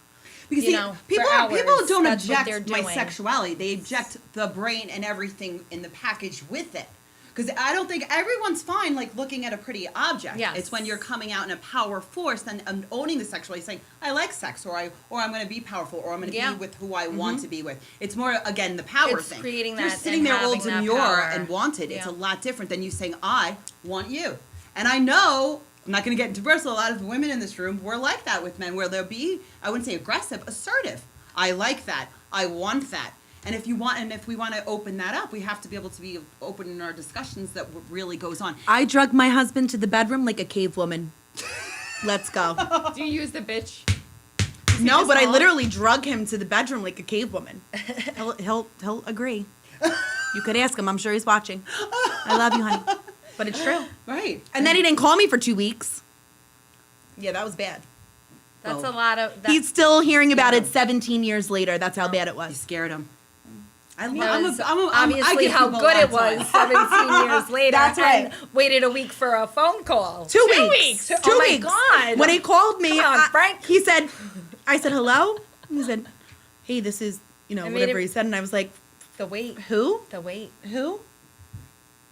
Because you see, know, for people hours, don't that's what they're object my doing. sexuality. They object the brain and everything in the package with it. Because I don't think everyone's fine, like, looking at a pretty object. Yes. It's when you're coming out in a power force and owning the sexuality, saying, I like sex, or I'm going to be powerful, or I'm going to Yeah. be with who I want to be with. It's more, again, the power It's thing. creating If you're that sitting and there all having that demure power. and wanted. It's Yeah. a lot different than you saying, I want you. And I know, I'm not going to get into personal, a lot of the women in this room were like that with men, where they'll be, I wouldn't say aggressive, assertive. I like that. I want that. And if we want to open that up, we have to be able to be open in our discussions that what really goes on. I drug my husband to the bedroom like a cave woman. Let's go. Do you use the bitch? No, this but I all? literally drug him to the bedroom like a cave woman. He'll agree. You could ask him. I'm sure he's watching. I love you, honey. But it's true. Right. And then he didn't call me for 2 weeks. Yeah, that was bad. That's Well, a lot of. He's still hearing about it Yeah. 17 years later. That's how bad it You was. scared him. I obviously how good it was 17 years later. That's right. And waited a week for a phone call. 2 2 weeks. weeks. 2 Oh my weeks. God. When he called me, Come on, Frank. I said, hello? He said, hey, this is, made whatever it- he said. And I was like, The wait. who? The wait. Who?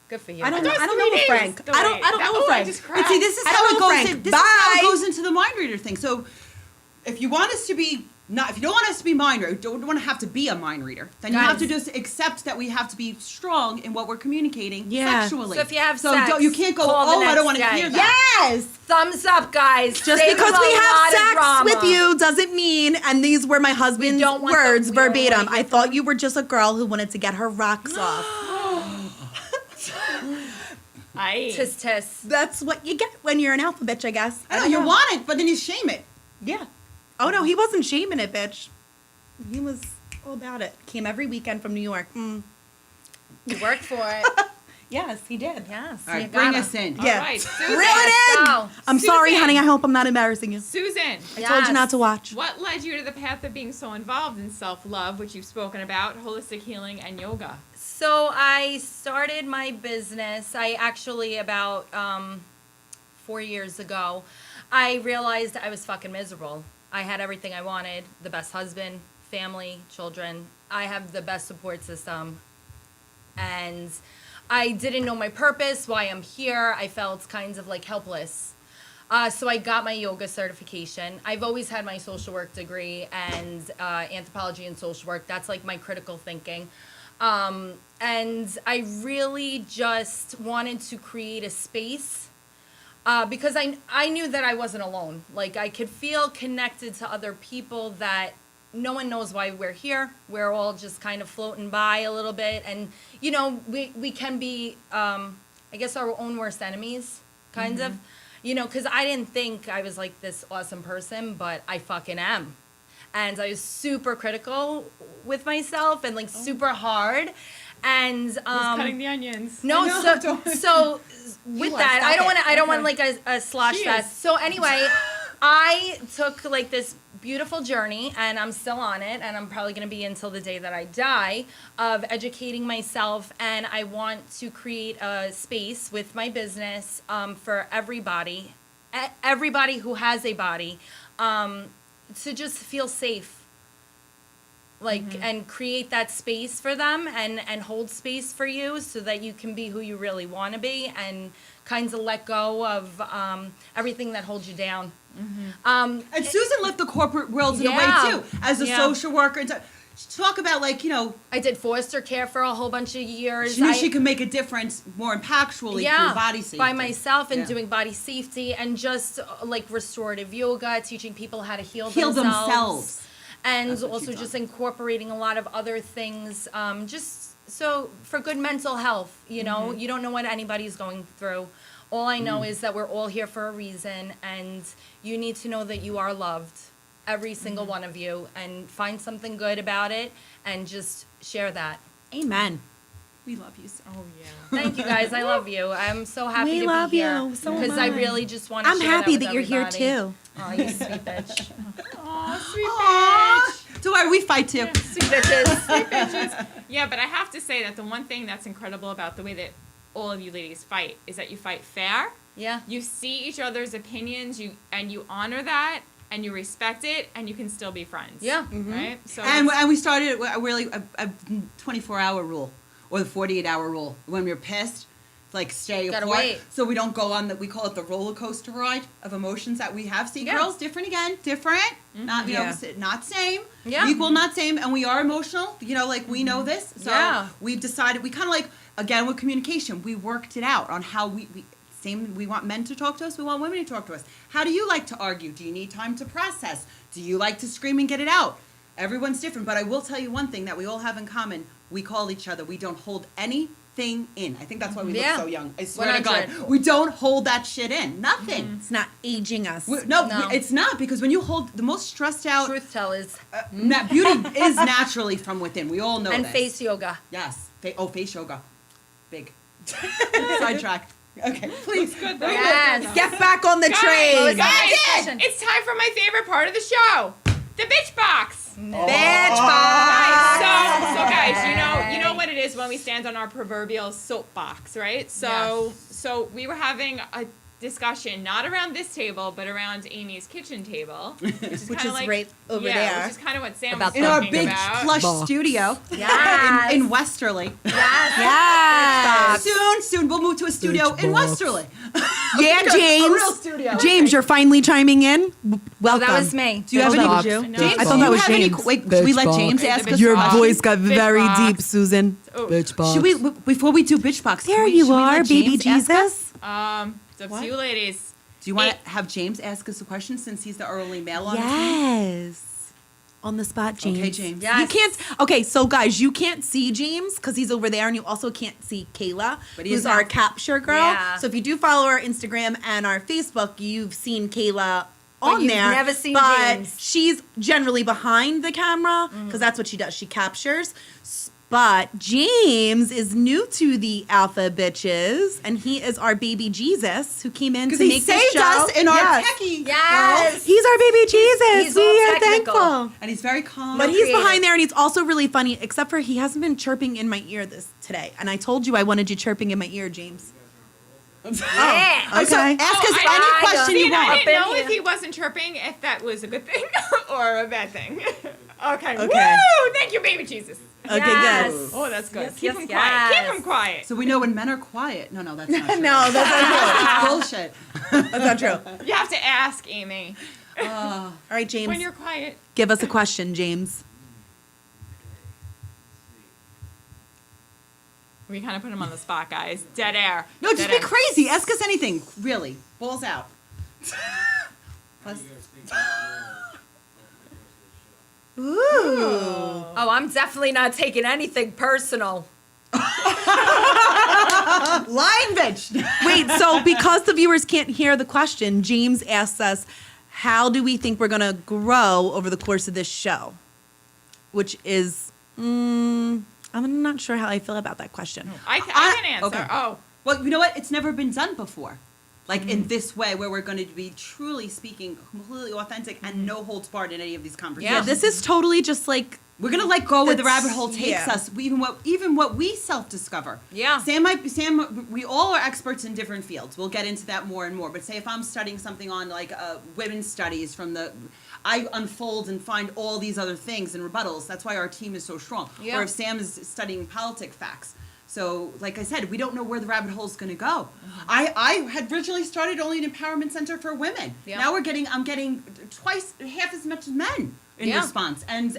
Good for you. I don't That know. was I don't 3 know days. Frank. The I don't wait. know Oh, I Frank. just But cried. see, this is I how don't it know, goes. Frank. This is how it Bye. goes into the mind reader thing. So, if you want us to be not, if you don't want us to be mind reader, don't want to have to be a mind reader, then you have to Guys. just accept that we have to be strong in what we're communicating Yeah. sexually. So if you have so sex, you can't go. call the Oh, I don't want next to guy. hear that. Yes. Thumbs up, guys. Just Saves because a we lot have of sex drama. with you doesn't mean, and these were my husband's don't want the words real verbatim. life. I thought you were just a girl who wanted to get her rocks off. Tis tis. That's what you get when you're an alpha bitch, I guess. I know you want it, but then you shame it. Yeah. Oh no, he wasn't shaming it, bitch. He was all about it. Came every weekend from New York. You worked for it. Yes, he did. Yes. All right, you bring gotta. us in. All Yeah. right, Susan. Reel it in. Go. I'm sorry, Susan. honey. I hope I'm not embarrassing you. Susan, I told you not to watch. what led you to the path of being so involved in self-love, which you've spoken about, holistic healing, and yoga? So I started my business. I actually about 4 years ago, I realized I was fucking miserable. I had everything I wanted: the best husband, family, children. I have the best support system, and I didn't know my purpose, why I'm here. I felt kind of like helpless. So I got my yoga certification. I've always had my social work degree and anthropology and social work. That's like my critical thinking. And I really just wanted to create a space because I knew that I wasn't alone. Like I could feel connected to other people that no one knows why we're here. We're all just kind of floating by a little bit. And, you know, we can be, I guess, our own worst enemies, kind of. You know, because I didn't think I was like this awesome person, but I fucking am. And I was super critical with myself and like super hard. And Who's cutting the onions? no, No, so don't. so with was, that, stop I don't it. want to. I don't want like a slosh She fest. is. So anyway, I took like this beautiful journey, and I'm still on it, and I'm probably going to be until the day that I die of educating myself. And I want to create a space with my business for everybody, everybody who has a body, to just feel safe. Like and create that space for them and hold space for you so that you can be who you really want to be and kind of let go of everything that holds you down. And Susan left the corporate world in a Yeah. way too, as a Yeah. social worker. And talk about like, you know, I did foster care for a whole bunch of years. she knew I- she could make a difference more impactfully through body safety. by myself and Yeah. doing body safety and just like restorative yoga, teaching people how to heal Heal themselves. and That's what also you've just done. incorporating a lot of other things, just so for good mental health. You know, Mm-hmm. you don't know what anybody's going through. All I know is that we're all here for a reason, and you need to know that you are loved, every single Mm-hmm. one of you, and find something good about it, and just share that. Amen. We love you so. Oh, yeah. Thank you guys. I love you. I'm so happy We to love be here you. So because am I I. really just want to. I'm share happy that that you're here too. Oh, you sweet bitch. Aw, sweet Aww. bitch. Don't worry, we fight too. Sweet bitches. Yeah, but I have to say that the one thing that's incredible about the way that all of you ladies fight is that you fight fair. Yeah. You see each other's opinions, you honor that, and you respect it, and you can still be friends. Yeah. Right? So And it's- we started really a 24-hour rule or the 48-hour rule. When we're pissed, like stay Gotta apart, wait. so we don't go on we call it the roller coaster ride of emotions that we have. See, Yeah. girls, different again, different, not you know, Yeah. not same, Yeah. equal, not same, and we are emotional. You know, like we know this, so Yeah. we've decided we kind of like again with communication, we worked it out on how we want men to talk to us, we want women to talk to us. How do you like to argue? Do you need time to process? Do you like to scream and get it out? Everyone's different, but I will tell you one thing that we all have in common. We call each other. We don't hold any nothing in. I think that's why we Yeah. look so young. I swear to 100. God, we don't hold that shit in. Nothing. It's not aging us. No, No. it's not, because when you hold the most stressed out, Truth tellers beauty is naturally from within. We all know and this. face yoga. Yes. Face yoga. Big. Sidetrack. Okay, please. Good. Yes. Get back on the Guys, train. guys, Discussion. it's time for my favorite part of the show, the bitch box. Bitch Guys, box. so guys, you know what it is when we stand on our proverbial soapbox, right? So we were having a discussion, not around this table, but around Amy's kitchen table, which Which kinda is right over yeah, there. which is kind of what Sam About was In our talking big about. plush studio Yes. in Westerly. Yes. Soon we'll move to a studio in Westerly. Yeah, A James. real studio. James, you're finally chiming in. Welcome. that was me. Do you have Oh, any? that was you? No. James, I thought do that you was have any- James. Wait, should we let Bitch James box. ask us? Your a question? voice got Bitch very box. deep, Susan. Oh, Bitch box. Should we before we do bitch box? There should you we let are, baby James ask us? Jesus. it's up to you, ladies. Do you want It- to have James ask us a question since he's the early male on the team? Yes. On the spot, James. Okay, James. Yes. You can't. Okay, so guys, you can't see James because he's over there, and you also can't see Kayla, But he who's is our now. capture girl. Yeah. So if you do follow our Instagram and our Facebook, you've seen Kayla But on you've there. never seen but James. she's generally behind the camera because that's what she does. She captures. But James is new to the Alpha Bitches, and he is our baby Jesus who came in to Because he make this saved show. us in our Yes. techie. Yes. He's our baby Jesus. he's we all are technical. thankful. And he's very calm. But he's creative. behind there, and he's also really funny. Except for he hasn't been chirping in my ear today. And I told you I wanted you chirping in my ear, James. Yeah. I'm sorry, Okay. ask us I- any I question See, you and I want. didn't know Up in if he wasn't chirping, if that was a good thing or a bad thing. Okay. Okay. Woo! Thank you, baby Jesus. Okay, Yes. good. Oh, that's good. Yes, Keep yes, him quiet. yes. Keep him quiet. So we know when men are quiet. No, that's not true. No, that's not bullshit. true. That's not true. You have to ask Amy All right, James. when you're quiet. Give us a question, James. We kind of put him on the spot, guys. Dead air. No, just Dead be air. crazy. Ask us anything. Really. Balls out. Plus- Oh, I'm definitely not taking anything personal. Lying bitch. Wait, so because the viewers can't hear the question, James asks us, how do we think we're going to grow over the course of this show? Which is, I'm not sure how I feel about that question. I can answer. okay. Oh. Well, you know what? It's never been done before. Like in this way, where we're going to be truly speaking, completely authentic, and no holds barred in any of these conversations. Yeah, this is totally just like, We're gonna let go where the That's- rabbit hole takes yeah. us. Even what we self-discover. Yeah. Sam, we all are experts in different fields. We'll get into that more and more. But say if I'm studying something on like women's studies I unfold and find all these other things and rebuttals. That's why our team is so strong. Yeah. Or if Sam is studying politic facts. So, like I said, we don't know where the rabbit hole is going to go. I had originally started only an empowerment center for women. Yeah. Now I'm getting half as much as men in Yeah. response, and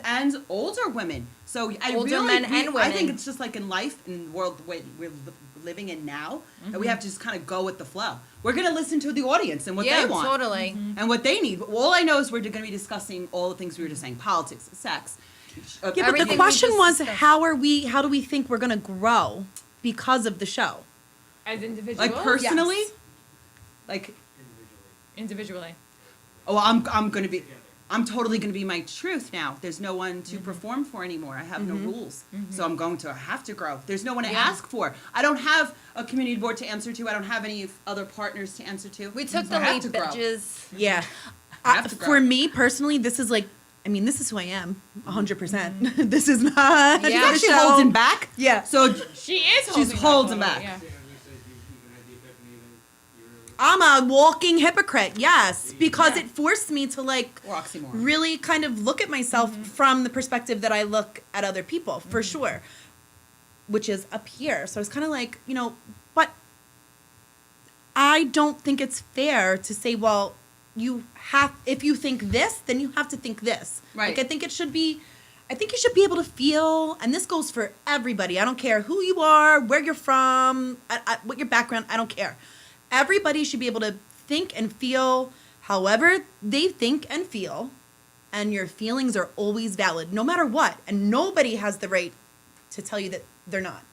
older women. So I Older really, men and I think women. it's just like in life, in the world we're living in now, that Mm-hmm. we have to just kind of go with the flow. We're going to listen to the audience and what Yeah, they want. totally. And what they need. All I know is we're going to be discussing all the things we were just saying: politics, sex. yeah, but Everything the we question just was, discussed. how do we think we're going to grow because of the show? As individuals? Like personally, Yes. like Individually. oh, I'm totally going to be my truth now. There's no one to perform for anymore. I have no rules. So I'm going to have to grow. There's no one to Yeah. ask for. I don't have a community board to answer to. I don't have any other partners to answer to. We took So the I have leap, to grow. bitches. Yeah. I have to grow. For me personally, this is like, this is who I am, 100%. This is not. Yeah. She's the actually show. holding back. Yeah. So She is holding She's holding back. back. Yeah. I'm a walking hypocrite, yes, because Yeah. it forced me to like or oxymoron. really kind of look at myself from the perspective that I look at other people, for sure, which is up here. So I was kind of like, but I don't think it's fair to say, well, if you think this, then you have to think this. Right. Like, I think you should be able to feel, and this goes for everybody. I don't care who you are, where you're from, what your background, I don't care. Everybody should be able to think and feel however they think and feel, and your feelings are always valid, no matter what. And nobody has the right to tell you that they're not.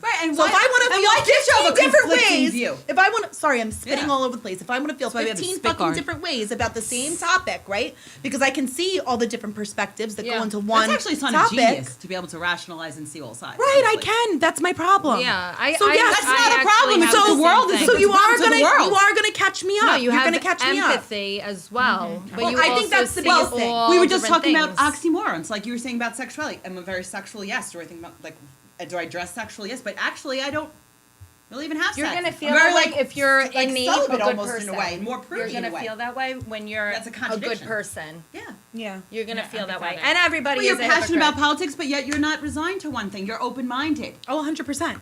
Right, and So if I want to and why did you have feel a 15 different conflicting ways, view? if I want to, sorry, I'm spitting Yeah. all over the place. If I want to feel why we have a 15 spit fucking guard. different ways about the same topic, right? Because I can see all the different perspectives that Yeah. go into one That's actually a sign topic. of genius to be able to rationalize and see all sides. Right, I honestly. can. That's my problem. Yeah, So yes, that's not a problem. actually So have the same world is thing. So It's you a problem are to the gonna world. you are gonna catch me up. No, you You're have gonna catch me up. empathy as well. But Well, you I think also that's the see biggest thing. all We were just different talking things. about oxymorons, like you were saying about sexuality. I'm a very sexual yes. Do I think about like, do I dress sexual? Yes, but actually I don't really even have You're sex. gonna feel I'm very, that way if you're like innate a celibate good almost person. in a way, and more prudy You're in gonna a way. feel that way when you're That's a a good contradiction. person. Yeah. Yeah. You're gonna Yeah, feel that way, empathetic. and everybody But you're is a passionate about hypocrite. politics, but yet you're not resigned to one thing. You're open-minded. Oh, 100%.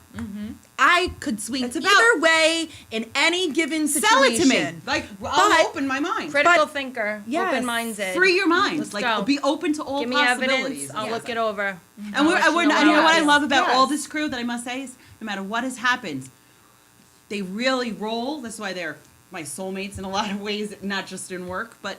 I could swing It's about- either way in any given situation. Sell it to me. Like I'll But- open my mind. Critical But- thinker, Yes. open-minded. Free your mind. Let's Like go. be open to all Give me possibilities. evidence. I'll Yes. look it over. And, we're, and, we're, and you know what I love about Yes. all this crew that I must say is no matter what has happened, they really roll. That's why they're my soulmates in a lot of ways, not just in work, but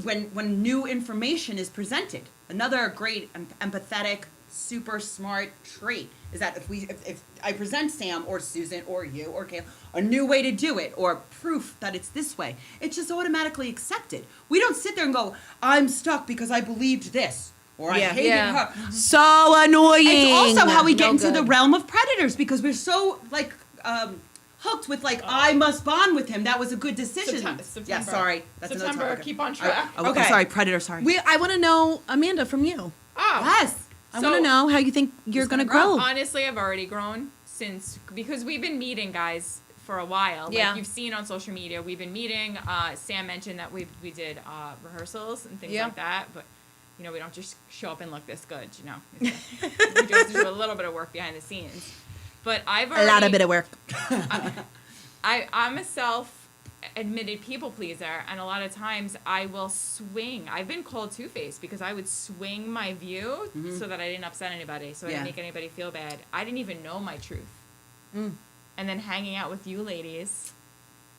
when new information is presented. Another great empathetic, super smart trait is that if I present Sam or Susan or you or Kayla a new way to do it or proof that it's this way, it's just automatically accepted. We don't sit there and go, I'm stuck because I believed this or I Yeah. hated Yeah. her. So annoying. It's also how we get No into the good. realm of predators because we're so like hooked with like I must bond with him. That was a good decision. September. Yeah, sorry. That's another September, topic. keep on track. Okay, sorry, predator. Sorry. I want to know, Amanda, from you. Oh, Yes. I want to know how you think you're Who's going to gonna grow? grow. honestly, I've already grown because we've been meeting, guys, for a while. Like Yeah. you've seen on social media, we've been meeting. Sam mentioned that we did rehearsals and things Yeah. like that, but you know we don't just show up and look this good. You know, we do have to do a little bit of work behind the scenes. But I've A already, lot of bit of work. I'm a self-admitted people pleaser, and a lot of times I will swing. I've been called two-faced because I would swing my view so that I didn't upset anybody, so I Yeah. didn't make anybody feel bad. I didn't even know my truth. And then hanging out with you ladies,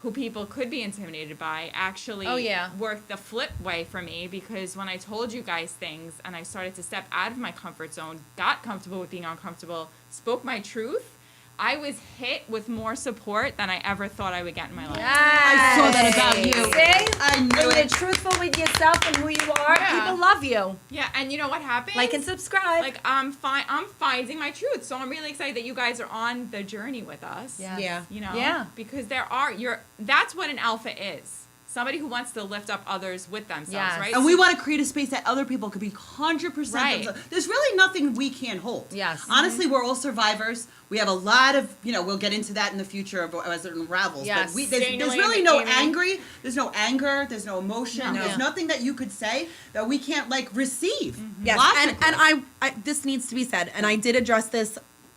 who people could be intimidated by, actually Oh, yeah. worked the flip way for me because when I told you guys things and I started to step out of my comfort zone, got comfortable with being uncomfortable, spoke my truth, I was hit with more support than I ever thought I would get in my life. I saw that about you. See? I knew When you're it. truthful with yourself and who you are, Yeah. people love you. Yeah, and you know what happened? Like and subscribe. Like I'm finding my truth. So I'm really excited that you guys are on the journey with us. Yeah. Yeah. You know? Yeah. Because that's what an alpha is. Somebody who wants to lift up others with themselves, Yes. right? And we want to create a space that other people could be 100% Right. themselves. There's really nothing we can't hold. Yes. Honestly, we're all survivors. We have a lot of, we'll get into that in the future as it unravels. Yes. But there's Daniel really and no Amy. there's no anger, there's no emotion, No. there's Yeah. nothing that you could say that we can't receive. Yes, Logically. and I this needs to be said, and I did address this,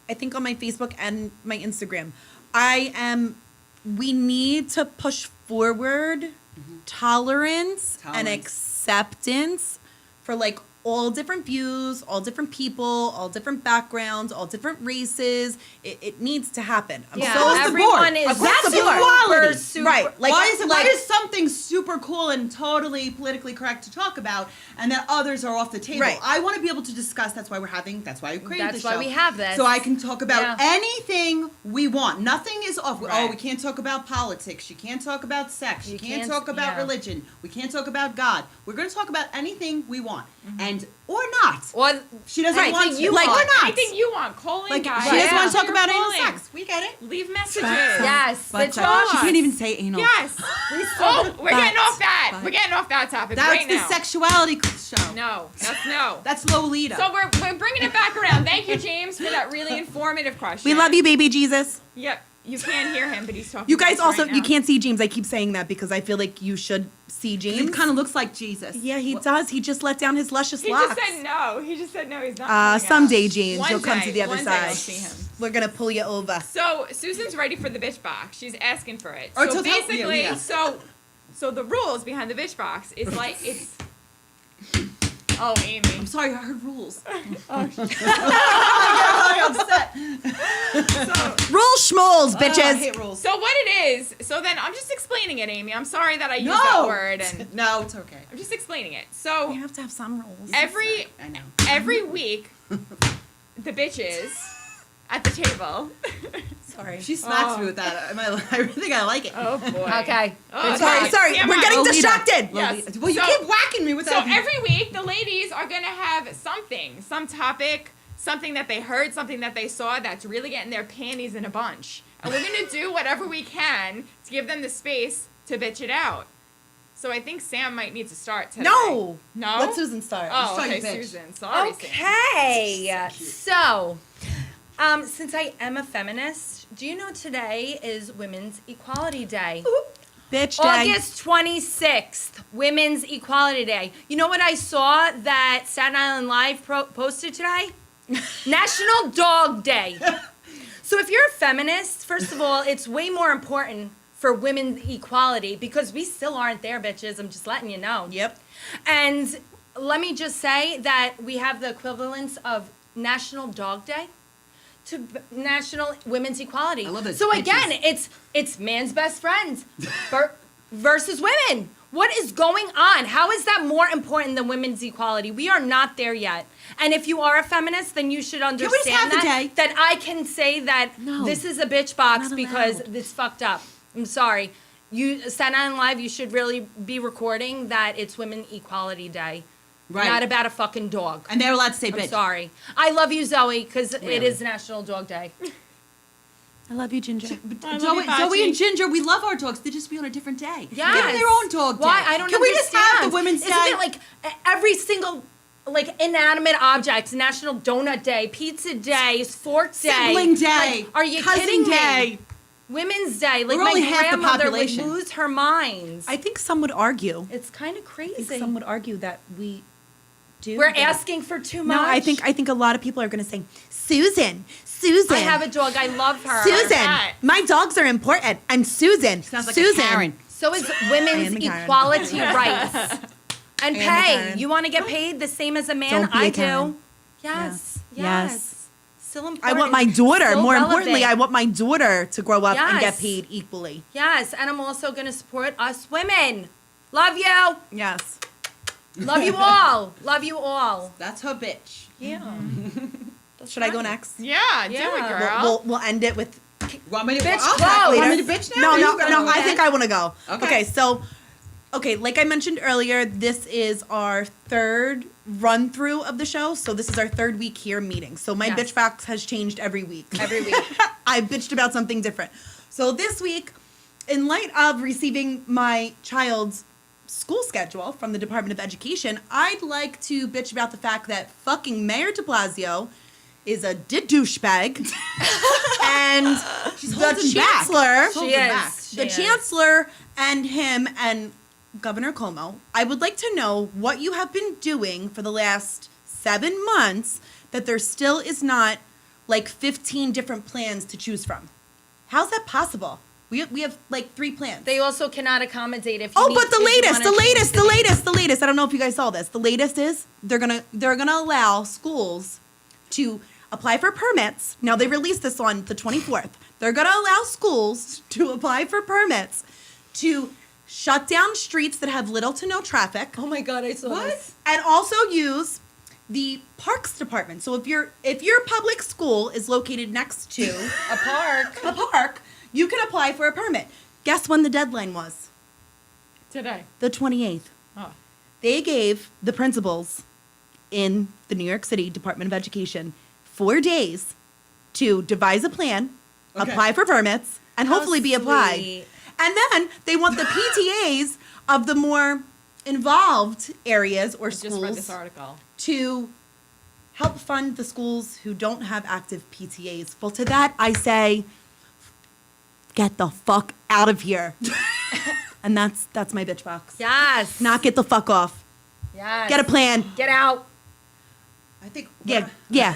I think on my Facebook and my Instagram. We need to push forward tolerance and Tolerance. acceptance for like all different views, all different people, all different backgrounds, all different races. It needs to happen. I'm Yeah. so Everyone is Across the super, board. super Right. Like, why is something super cool and totally politically correct to talk about, and then others are off the table? Right. I want to be able to discuss. That's why we created That's this why show. we have this. So I can talk about Yeah. anything we want. Nothing is off. Oh, Right. we can't talk about politics. You can't talk about sex. You You can't can't- talk about yeah. religion. We can't talk about God. We're going to talk about anything we want, and or not. Or She doesn't Right. want Anything to, you or want. not. Anything you want. Calling Like guys. she doesn't Yeah. want to talk You're about anal calling. sex. We get it. Leave messages. yes, But the talk. she can't even say anal. Yes. Oh, we're getting off that. But- We're getting off that topic That's right the now. sexuality show. No, that's no. That's Lolita. So we're bringing it back around. Thank you, James, for that really informative question. we love you, baby Jesus. Yep. You can't hear him, but he's talking. You to guys us also, right now. you can't see James. I keep saying that because I feel like you should see James. He kind of looks like Jesus. Yeah, he does. He just let down his luscious He locks. just said no. He just said no. He's not. coming Someday, out. James, One you'll come to day- the other one day I'll side. see him. We're gonna pull you over. So Susan's ready for the bitch box. She's asking for it. Oh, So so tell- basically, yeah. so the rules behind the bitch box is like it's. Oh, Amy. I'm sorry, I heard rules. I get really upset. Rule schmoles, I bitches. hate rules. So what it is? So then I'm just explaining it, Amy. I'm sorry that I used that word, and No, it's okay. I'm just explaining it. So We have to have some rules. every I know. every week, the bitches at the table. Sorry. She smacks me with that. I really think I like it. Oh boy. Okay. Oh, Sorry. TMI. We're getting Lolita. distracted. Yes. Well, you So- keep whacking me with So that. every week, the ladies are going to have something, some topic, something that they heard, something that they saw that's really getting their panties in a bunch. And we're going to do whatever we can to give them the space to bitch it out. So I think Sam might need to start today. No. No? Let Susan start. Oh, Start, okay, you bitch. Susan. Sorry, Sam. Okay. So, since I am a feminist, do you know today is Women's Equality Day? Bitch day. August 26th, Women's Equality Day. You know what I saw that Staten Island Live posted today? National Dog Day. So if you're a feminist, first of all, it's way more important for women's equality because we still aren't there, bitches. I'm just letting you know. Yep. And let me just say that we have the equivalence of National Dog Day to National Women's Equality. I love it. So Bitches. again, it's man's best friends versus women. What is going on? How is that more important than women's equality? We are not there yet. And if you are a feminist, then you should we just understand have the day? that I can say that No. this is a bitch box Not because allowed. this fucked up. I'm sorry. You Staten Island Live, you should really be recording that it's Women Equality Day. Right. Not about a fucking dog. And they're allowed to say I'm bitch. sorry. I love you, Zoe, because it Really? is National Dog Day. I love you, Ginger. Zoe and Ginger, we love our dogs. They just be on a different day. Yes. Give them their own dog day. Why? I don't Can we just understand. have the Women's Isn't Day? it like every single inanimate objects, National Donut Day, Pizza Day, Fork Day, Sibling Day. Like, are you Cousin kidding Day. me? Women's Day. Like We're my only half the grandmother would population. lose her mind. I think some would argue. It's kind of I crazy. think some would argue that we do. We're that. asking for too much. No, I think a lot of people are going to say, Susan. I have a dog. I love her. Susan, Right. my dogs are important. I'm Susan. Sounds like Susan. a Karen. So is I women's am a Karen. equality rights. And I am a pay. Karen. You want to get paid the same as a man? Don't be I a Karen. do. Yes. Yes. Yes. Still I important. want my daughter, Still more relevant. importantly, I want my daughter to grow up and get Yes. paid equally. Yes, and I'm also going to support us women. Love you. Yes. Love you all. Love you all. That's her bitch. Yeah. Should I go next? Yeah, do it, Yeah. girl. We'll end it with Want me to Bitch, I'll go. talk Later. Want me to bitch now? No, Or no, you gotta no. go I ahead? think I want to go. Okay. Okay, like I mentioned earlier, this is our third run through of the show. So this is our third week here meeting. So my Yes. bitch box has changed every week. Every week. I bitched about something different. So this week, in light of receiving my child's school schedule from the Department of Education, I'd like to bitch about the fact that fucking Mayor de Blasio is a douchebag. And the holding back. chancellor, She She back. is. She the is. chancellor and him and Governor Cuomo, I would like to know what you have been doing for the last 7 months that there still is not like 15 different plans to choose from. How's that possible? We have like 3 plans. They also cannot accommodate if you Oh, need- but the if you latest, wanna choose the latest. I don't know if you guys saw this. The latest is they're gonna allow schools to apply for permits. Now they released this on the 24th. They're gonna allow schools to apply for permits to shut down streets that have little to no traffic. Oh my God, I saw this. And also use the parks department. So if your public school is located next to A park. you can apply for a permit. Guess when the deadline was? Today. The 28th. Oh. They gave the principals in the New York City Department of Education 4 days to devise a plan, Okay. apply for permits, and How hopefully be applied. sweet. And then they want the PTAs of the more involved areas or I just read this schools article. to help fund the schools who don't have active PTAs. Well, to that I say, get the fuck out of here. And that's my bitch box. Yes. Not get the fuck off. Yes. Get a plan. Get out. I think. Yeah. Get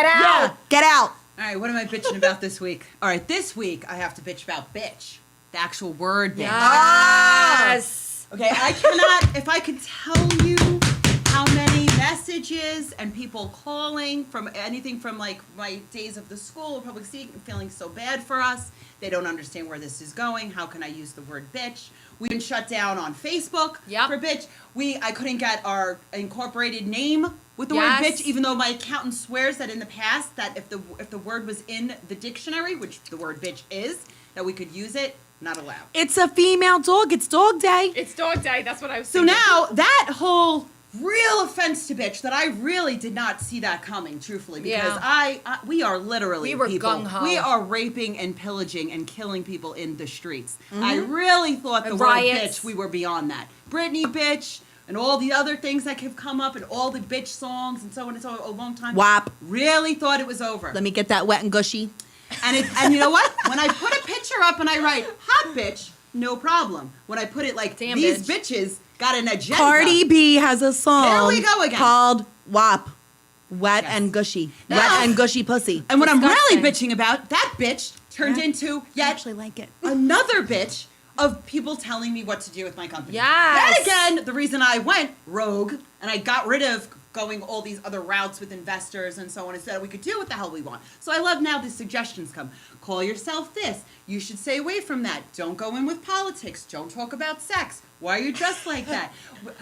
out. Get out. All right, what am I bitching about this week? All right, this week I have to bitch about bitch. The actual word bitch. Yes. Okay, I cannot, if I could tell you how many messages messages and people calling from anything from like my days of the school, public speaking, feeling so bad for us. They don't understand where this is going. How can I use the word bitch? We've been shut down on Facebook for bitch. I couldn't get our incorporated name with the word bitch, even though my accountant swears that in the past that if the word was in the dictionary, which the word bitch is, that we could use it. Not allowed. It's a female dog. It's dog day. It's dog day. That's what I was So thinking. now that whole real offense to bitch that I really did not see that coming, truthfully, because we are literally people. gung-ho. We are raping and pillaging and killing people in the streets. I really thought the word riots. bitch, we were beyond that. Britney bitch and all the other things that have come up and all the bitch songs and so on and so on a long time. WAP. Really thought it was over. Let me get that wet and gushy. And you know what? When I put a picture up and I write hot bitch, no problem. When I put it like Damn these bitch. bitches got an agenda. Cardi B has a song Here we go again. called WAP. Wet Yes. and gushy. No. Wet and gushy pussy. And what I'm really Disgusting. bitching about, that bitch turned into I yet actually like it. another bitch of people telling me what to do with my company. Yes. Then again, the reason I went rogue and I got rid of going all these other routes with investors and so on is that we could do what the hell we want. So I love now the suggestions come. Call yourself this. You should stay away from that. Don't go in with politics. Don't talk about sex. Why are you dressed like that?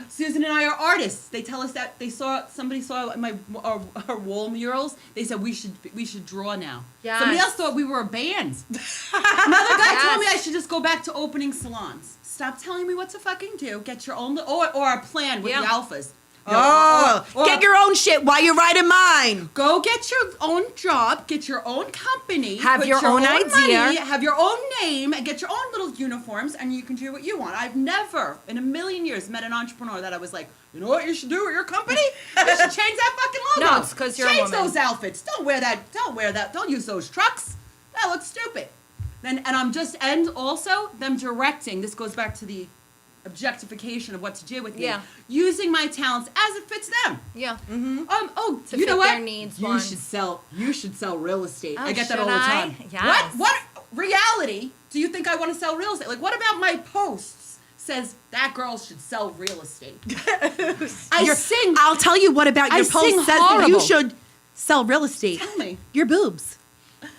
Susan and I are artists. They tell us that somebody saw our wall murals. They said we should draw now. Yes. Somebody else thought we were a band. Another guy told me I should just go back to opening salons. Stop telling me what to fucking do. Get your own or a plan with the alphas. Get your own shit while you're writing mine. Go get your own job, get your own company, Have put your own idea. money, have your own name, and get your own little uniforms, and you can do what you want. I've never in a million years met an entrepreneur that I was like, you know what you should do with your company? You should change that fucking logo. No, it's 'cause you're a change woman. those outfits. Don't wear that. Don't wear that. Don't use those trucks. That looks stupid. And also them directing. This goes back to the objectification of what to do with me. Yeah. Using my talents as it fits them. Yeah. To To you know fit what? their needs, You one. should sell real estate. Oh, I get that should all the I? time. Yes. What reality do you think I want to sell real estate? Like, what about my posts says that girl should sell real estate? sing. I'll tell you what about I your post sing says that you horrible. should sell real estate. Tell me. Your boobs.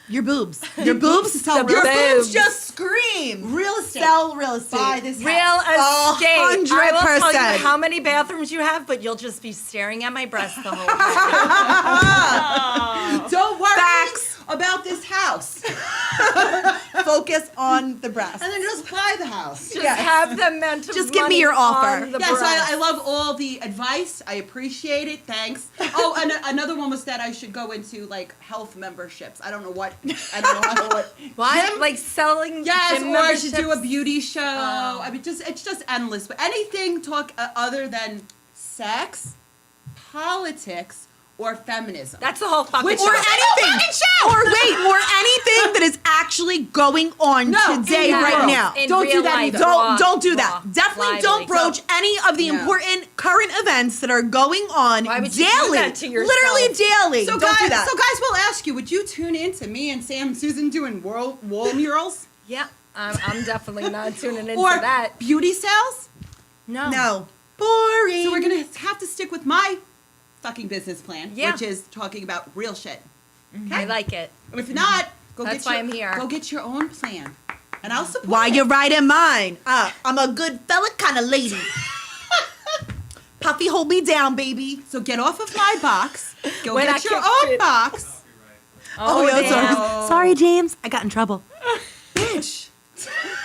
Your boobs. Your boobs sell real Your estate. boobs just scream. Real estate. Sell real estate. Buy this Real house. estate. I will tell 100%. you how many bathrooms you have, but you'll just be staring at my breasts the whole time. Don't worry Facts. about this house. Focus on the breast. And then just buy the house. Just have them meant to Just give me your offer. Yes, I love all the advice. I appreciate it. Thanks. Oh, and another one was that I should go into like health memberships. I don't know what. What? Gym? Like selling Yes, gym or I should do a memberships? beauty show. I mean, it's just endless. But anything talk other than sex, politics, or feminism. That's the whole fucking Which show. Or anything. Or anything that is actually going on No, today, in right real. now. In Don't do real that life, either. Don't do raw, that. Definitely lively. don't broach any of the No. important current events that are going on Why would you do daily. that to yourself? Literally daily. So don't guys, do that. we'll ask you: would you tune in to me and Sam and Susan doing wall murals Yeah, I'm definitely not tuning into or that. beauty sales? No. Boring. So we're gonna have to stick with my fucking business plan, Yeah. which is talking about real shit. I like it. If not, go That's get why your, I'm here. Go get your own plan, and I'll support. Why it. you writing mine? I'm a good fella kind of lady. Puffy, hold me down, baby. So get off of my box. Go When I get your kick own it. box, Oh, yeah, damn. sorry, James. I got in trouble. bitch.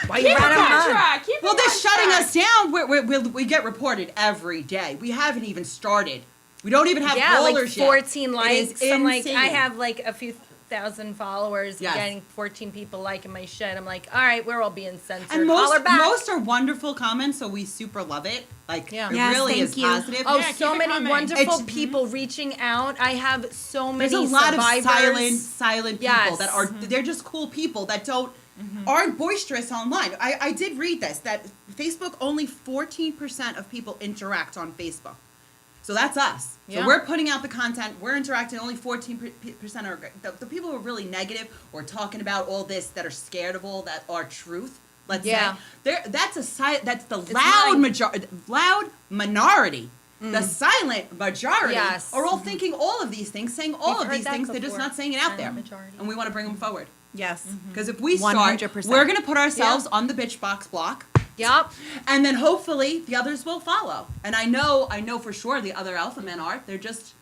Why you Keep running him on mine? track. Keep Well, him they're on shutting track. us down. We get reported every day. We haven't even started. We don't even have Yeah, callers like yet. 14 It likes. is I'm like, I insane. have like a few thousand followers Yes. and getting 14 people liking my shit. I'm like, all right, we're all being censored. And Holler back. most are wonderful comments, so we super love it. Like, Yeah. it Yes, really thank is you. positive. Oh, Yeah, keep so it many coming. wonderful It's- people reaching out. I have so many There's a lot survivors. of silent people Yes. that are, they're just cool people that aren't boisterous online. I did read this, that Facebook, only 14% of people interact on Facebook. So that's us. Yeah. So we're putting out the content, we're interacting, only 14% are, the people who are really negative or talking about all this that are scared of all that are truth, let's Yeah. say, that's the It's loud mine. loud minority. The silent majority Yes. are all thinking all of these things, saying all We've of heard these that things. They're just before. not saying it out there. Silent majority. And we want to bring them forward. Yes. Because if we start, 100%. we're going to put ourselves Yeah. on the bitch box block. Yep. And then hopefully the others will follow. And I know for sure the other alpha men are. They're just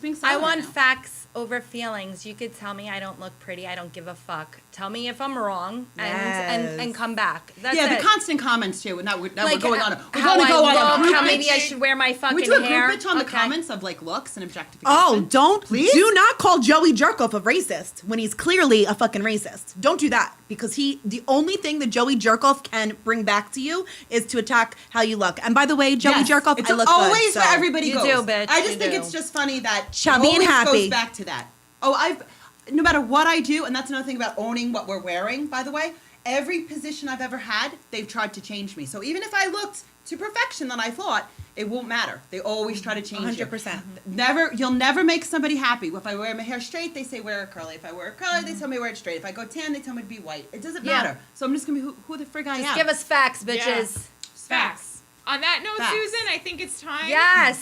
being I silent. want now. facts over feelings. You could tell me I don't look pretty. I don't give a fuck. Tell me if I'm wrong and Yes. come back. That's Yeah, it. the constant comments too. And now we're going on. We're how going to go I on a look, group how bitch. maybe I should wear my fucking Can we do a hair. group bitch on the Okay. comments of like looks and objectification? Oh, don't Please? do not call Joey Jerkoff a racist when he's clearly a fucking racist. Don't do that because the only thing that Joey Jerkoff can bring back to you is to attack how you look. And by the way, Joey Yes, Jerkoff, it's I look always good. So. where everybody You goes. do, bitch, I just you think do. it's just funny that Chubby it and always happy. goes back to that. Oh, no matter what I do, and that's another thing about owning what we're wearing, by the way, every position I've ever had, they've tried to change me. So even if I looked to perfection than I thought, it won't matter. They always try to change you. 100%. You'll never make somebody happy. If I wear my hair straight, they say wear it curly. If I wear it curly, they tell me wear it straight. If I go tan, they tell me to be white. It doesn't Yeah. matter. So I'm just gonna be who the frig I am. Just give us facts, bitches. Yeah. Facts. On that note, Facts. Susan, I think it's time Yes.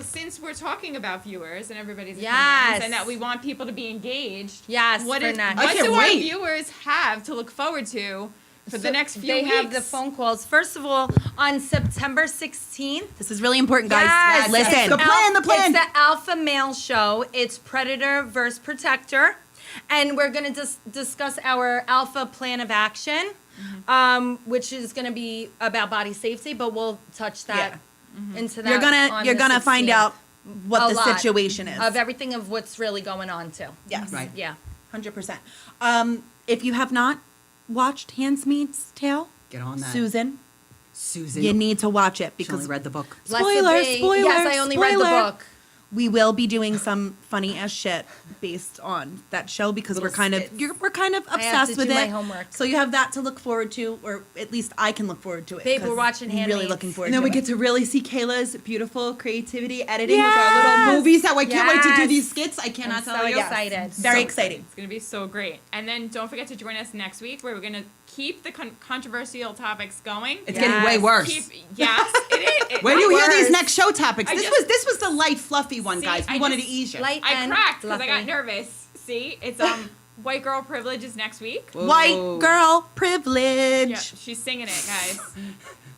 since we're talking about viewers and everybody's Yes. opinions and that we want people to be engaged. Yes, What, for is, next. I what can't do our wait. viewers have to look forward to for the next few They weeks? have the phone calls. First of all, on September 16th. This is really important, guys. Yes, Listen. it's The plan, the plan. It's the Alpha Male Show. It's Predator versus Protector. And we're going to discuss our Alpha Plan of Action, which is going to be about body safety, but we'll touch that into that. You're on gonna the find 16th. out what A the lot situation is. Of everything of what's really going on, too. Yes. Right. Yeah. 100%. If you have not watched Handmaid's Tale, Get on that. Susan, Susan. you need to watch it She only because read the book. Blessed Spoilers, be- spoilers, Yes, I only read the spoiler. book. we will be doing some funny ass shit based on that show because Little we're kind skits. we're kind of I have obsessed to with do my it. homework. So you have that to look forward to, or at least I can look forward to it. Babe, we're 'cause watching I'm really Handmaids. looking forward And then to we it. get to really see Kayla's beautiful creativity editing with our Yes! little movies. That I can't wait to do Yes! these skits. I cannot I'm tell so you. excited. Very So exciting. It's going to be so great. And then don't forget to join us next week where we're going to keep the controversial topics going. It's getting way worse. Yes, it is. Where do you hear these worse. next show topics? I This was the light, fluffy one, See, guys. We I wanted to just- ease you. Light I and cracked because I got fluffy. nervous. See, it's white girl privilege is next week. Whoa. White girl privilege. Yeah, she's singing it, guys.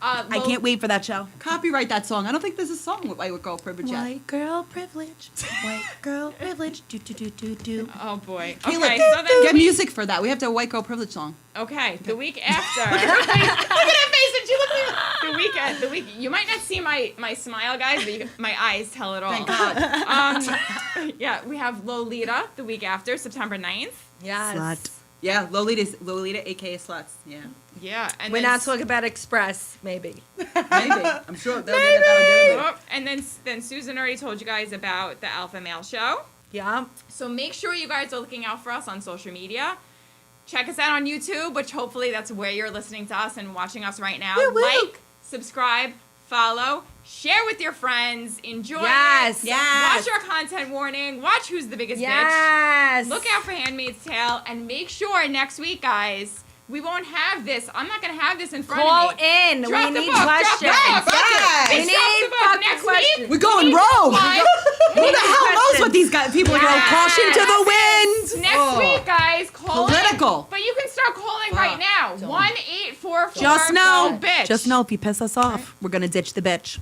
I can't wait for that show. Copyright that song. I don't think there's a song with White Girl Privilege yet. White girl privilege. White girl privilege. Do do do do do. Oh boy. Kayla, Okay, so then get music for that. We have to have a White Girl Privilege song. Okay, the week after. Look at her face, and she looks like the week. You might not see my smile, guys, but my eyes tell it all. Thank God. Yeah, we have Lolita the week after, September 9th. Yes. Slut. Yeah, Lolita, aka Sluts. Yeah, Yeah, and We're then not talking about Express, maybe. maybe. I'm sure that'll get it. Oh, and then Susan already told you guys about the Alpha Male Show. Yeah. So make sure you guys are looking out for us on social media. Check us out on YouTube, which hopefully that's where you're listening to us and watching us right now. Woo, woo. Like, subscribe, follow, share with your friends, enjoy Yes, it. yes. Watch our content warning. Watch Who's the Biggest Yes. Bitch. Look out for Handmaid's Tale. And make sure next week, guys, we won't have this. I'm not going to have this in front Call of me. in. Drop We the need book, drop the questions. book. Yes. We Bitch, drop need the book. fucking Next questions. week, We're going we need rogue. five- Who the hell knows questions. what these guys? People are going Yes. caution to the wind. Next Oh. week, guys, call Political. in. But you can start calling right now. 1-844 Just know, bitch. just know if you piss us off, we're gonna ditch the bitch.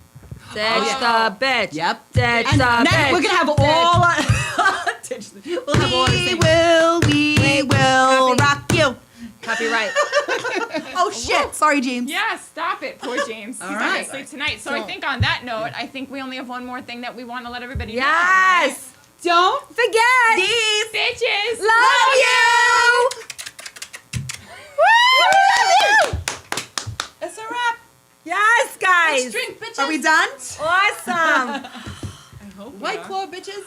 Ditch yeah. the bitch. Yep. Ditch And the next, bitch. we're gonna have all. We'll have all the same. We will Copy. rock you. Copyright. Oh shit! Sorry, James. Yeah, stop it, poor James. All He's right. not gonna sleep tonight. So I think on that note, I think we only have one more thing that we want to let everybody know. Yes. Don't Forget. These bitches Love you. Woo! It's a wrap. Yes, guys. Let's drink, bitches. Are we done? Awesome. I hope White yeah. Claw, bitches.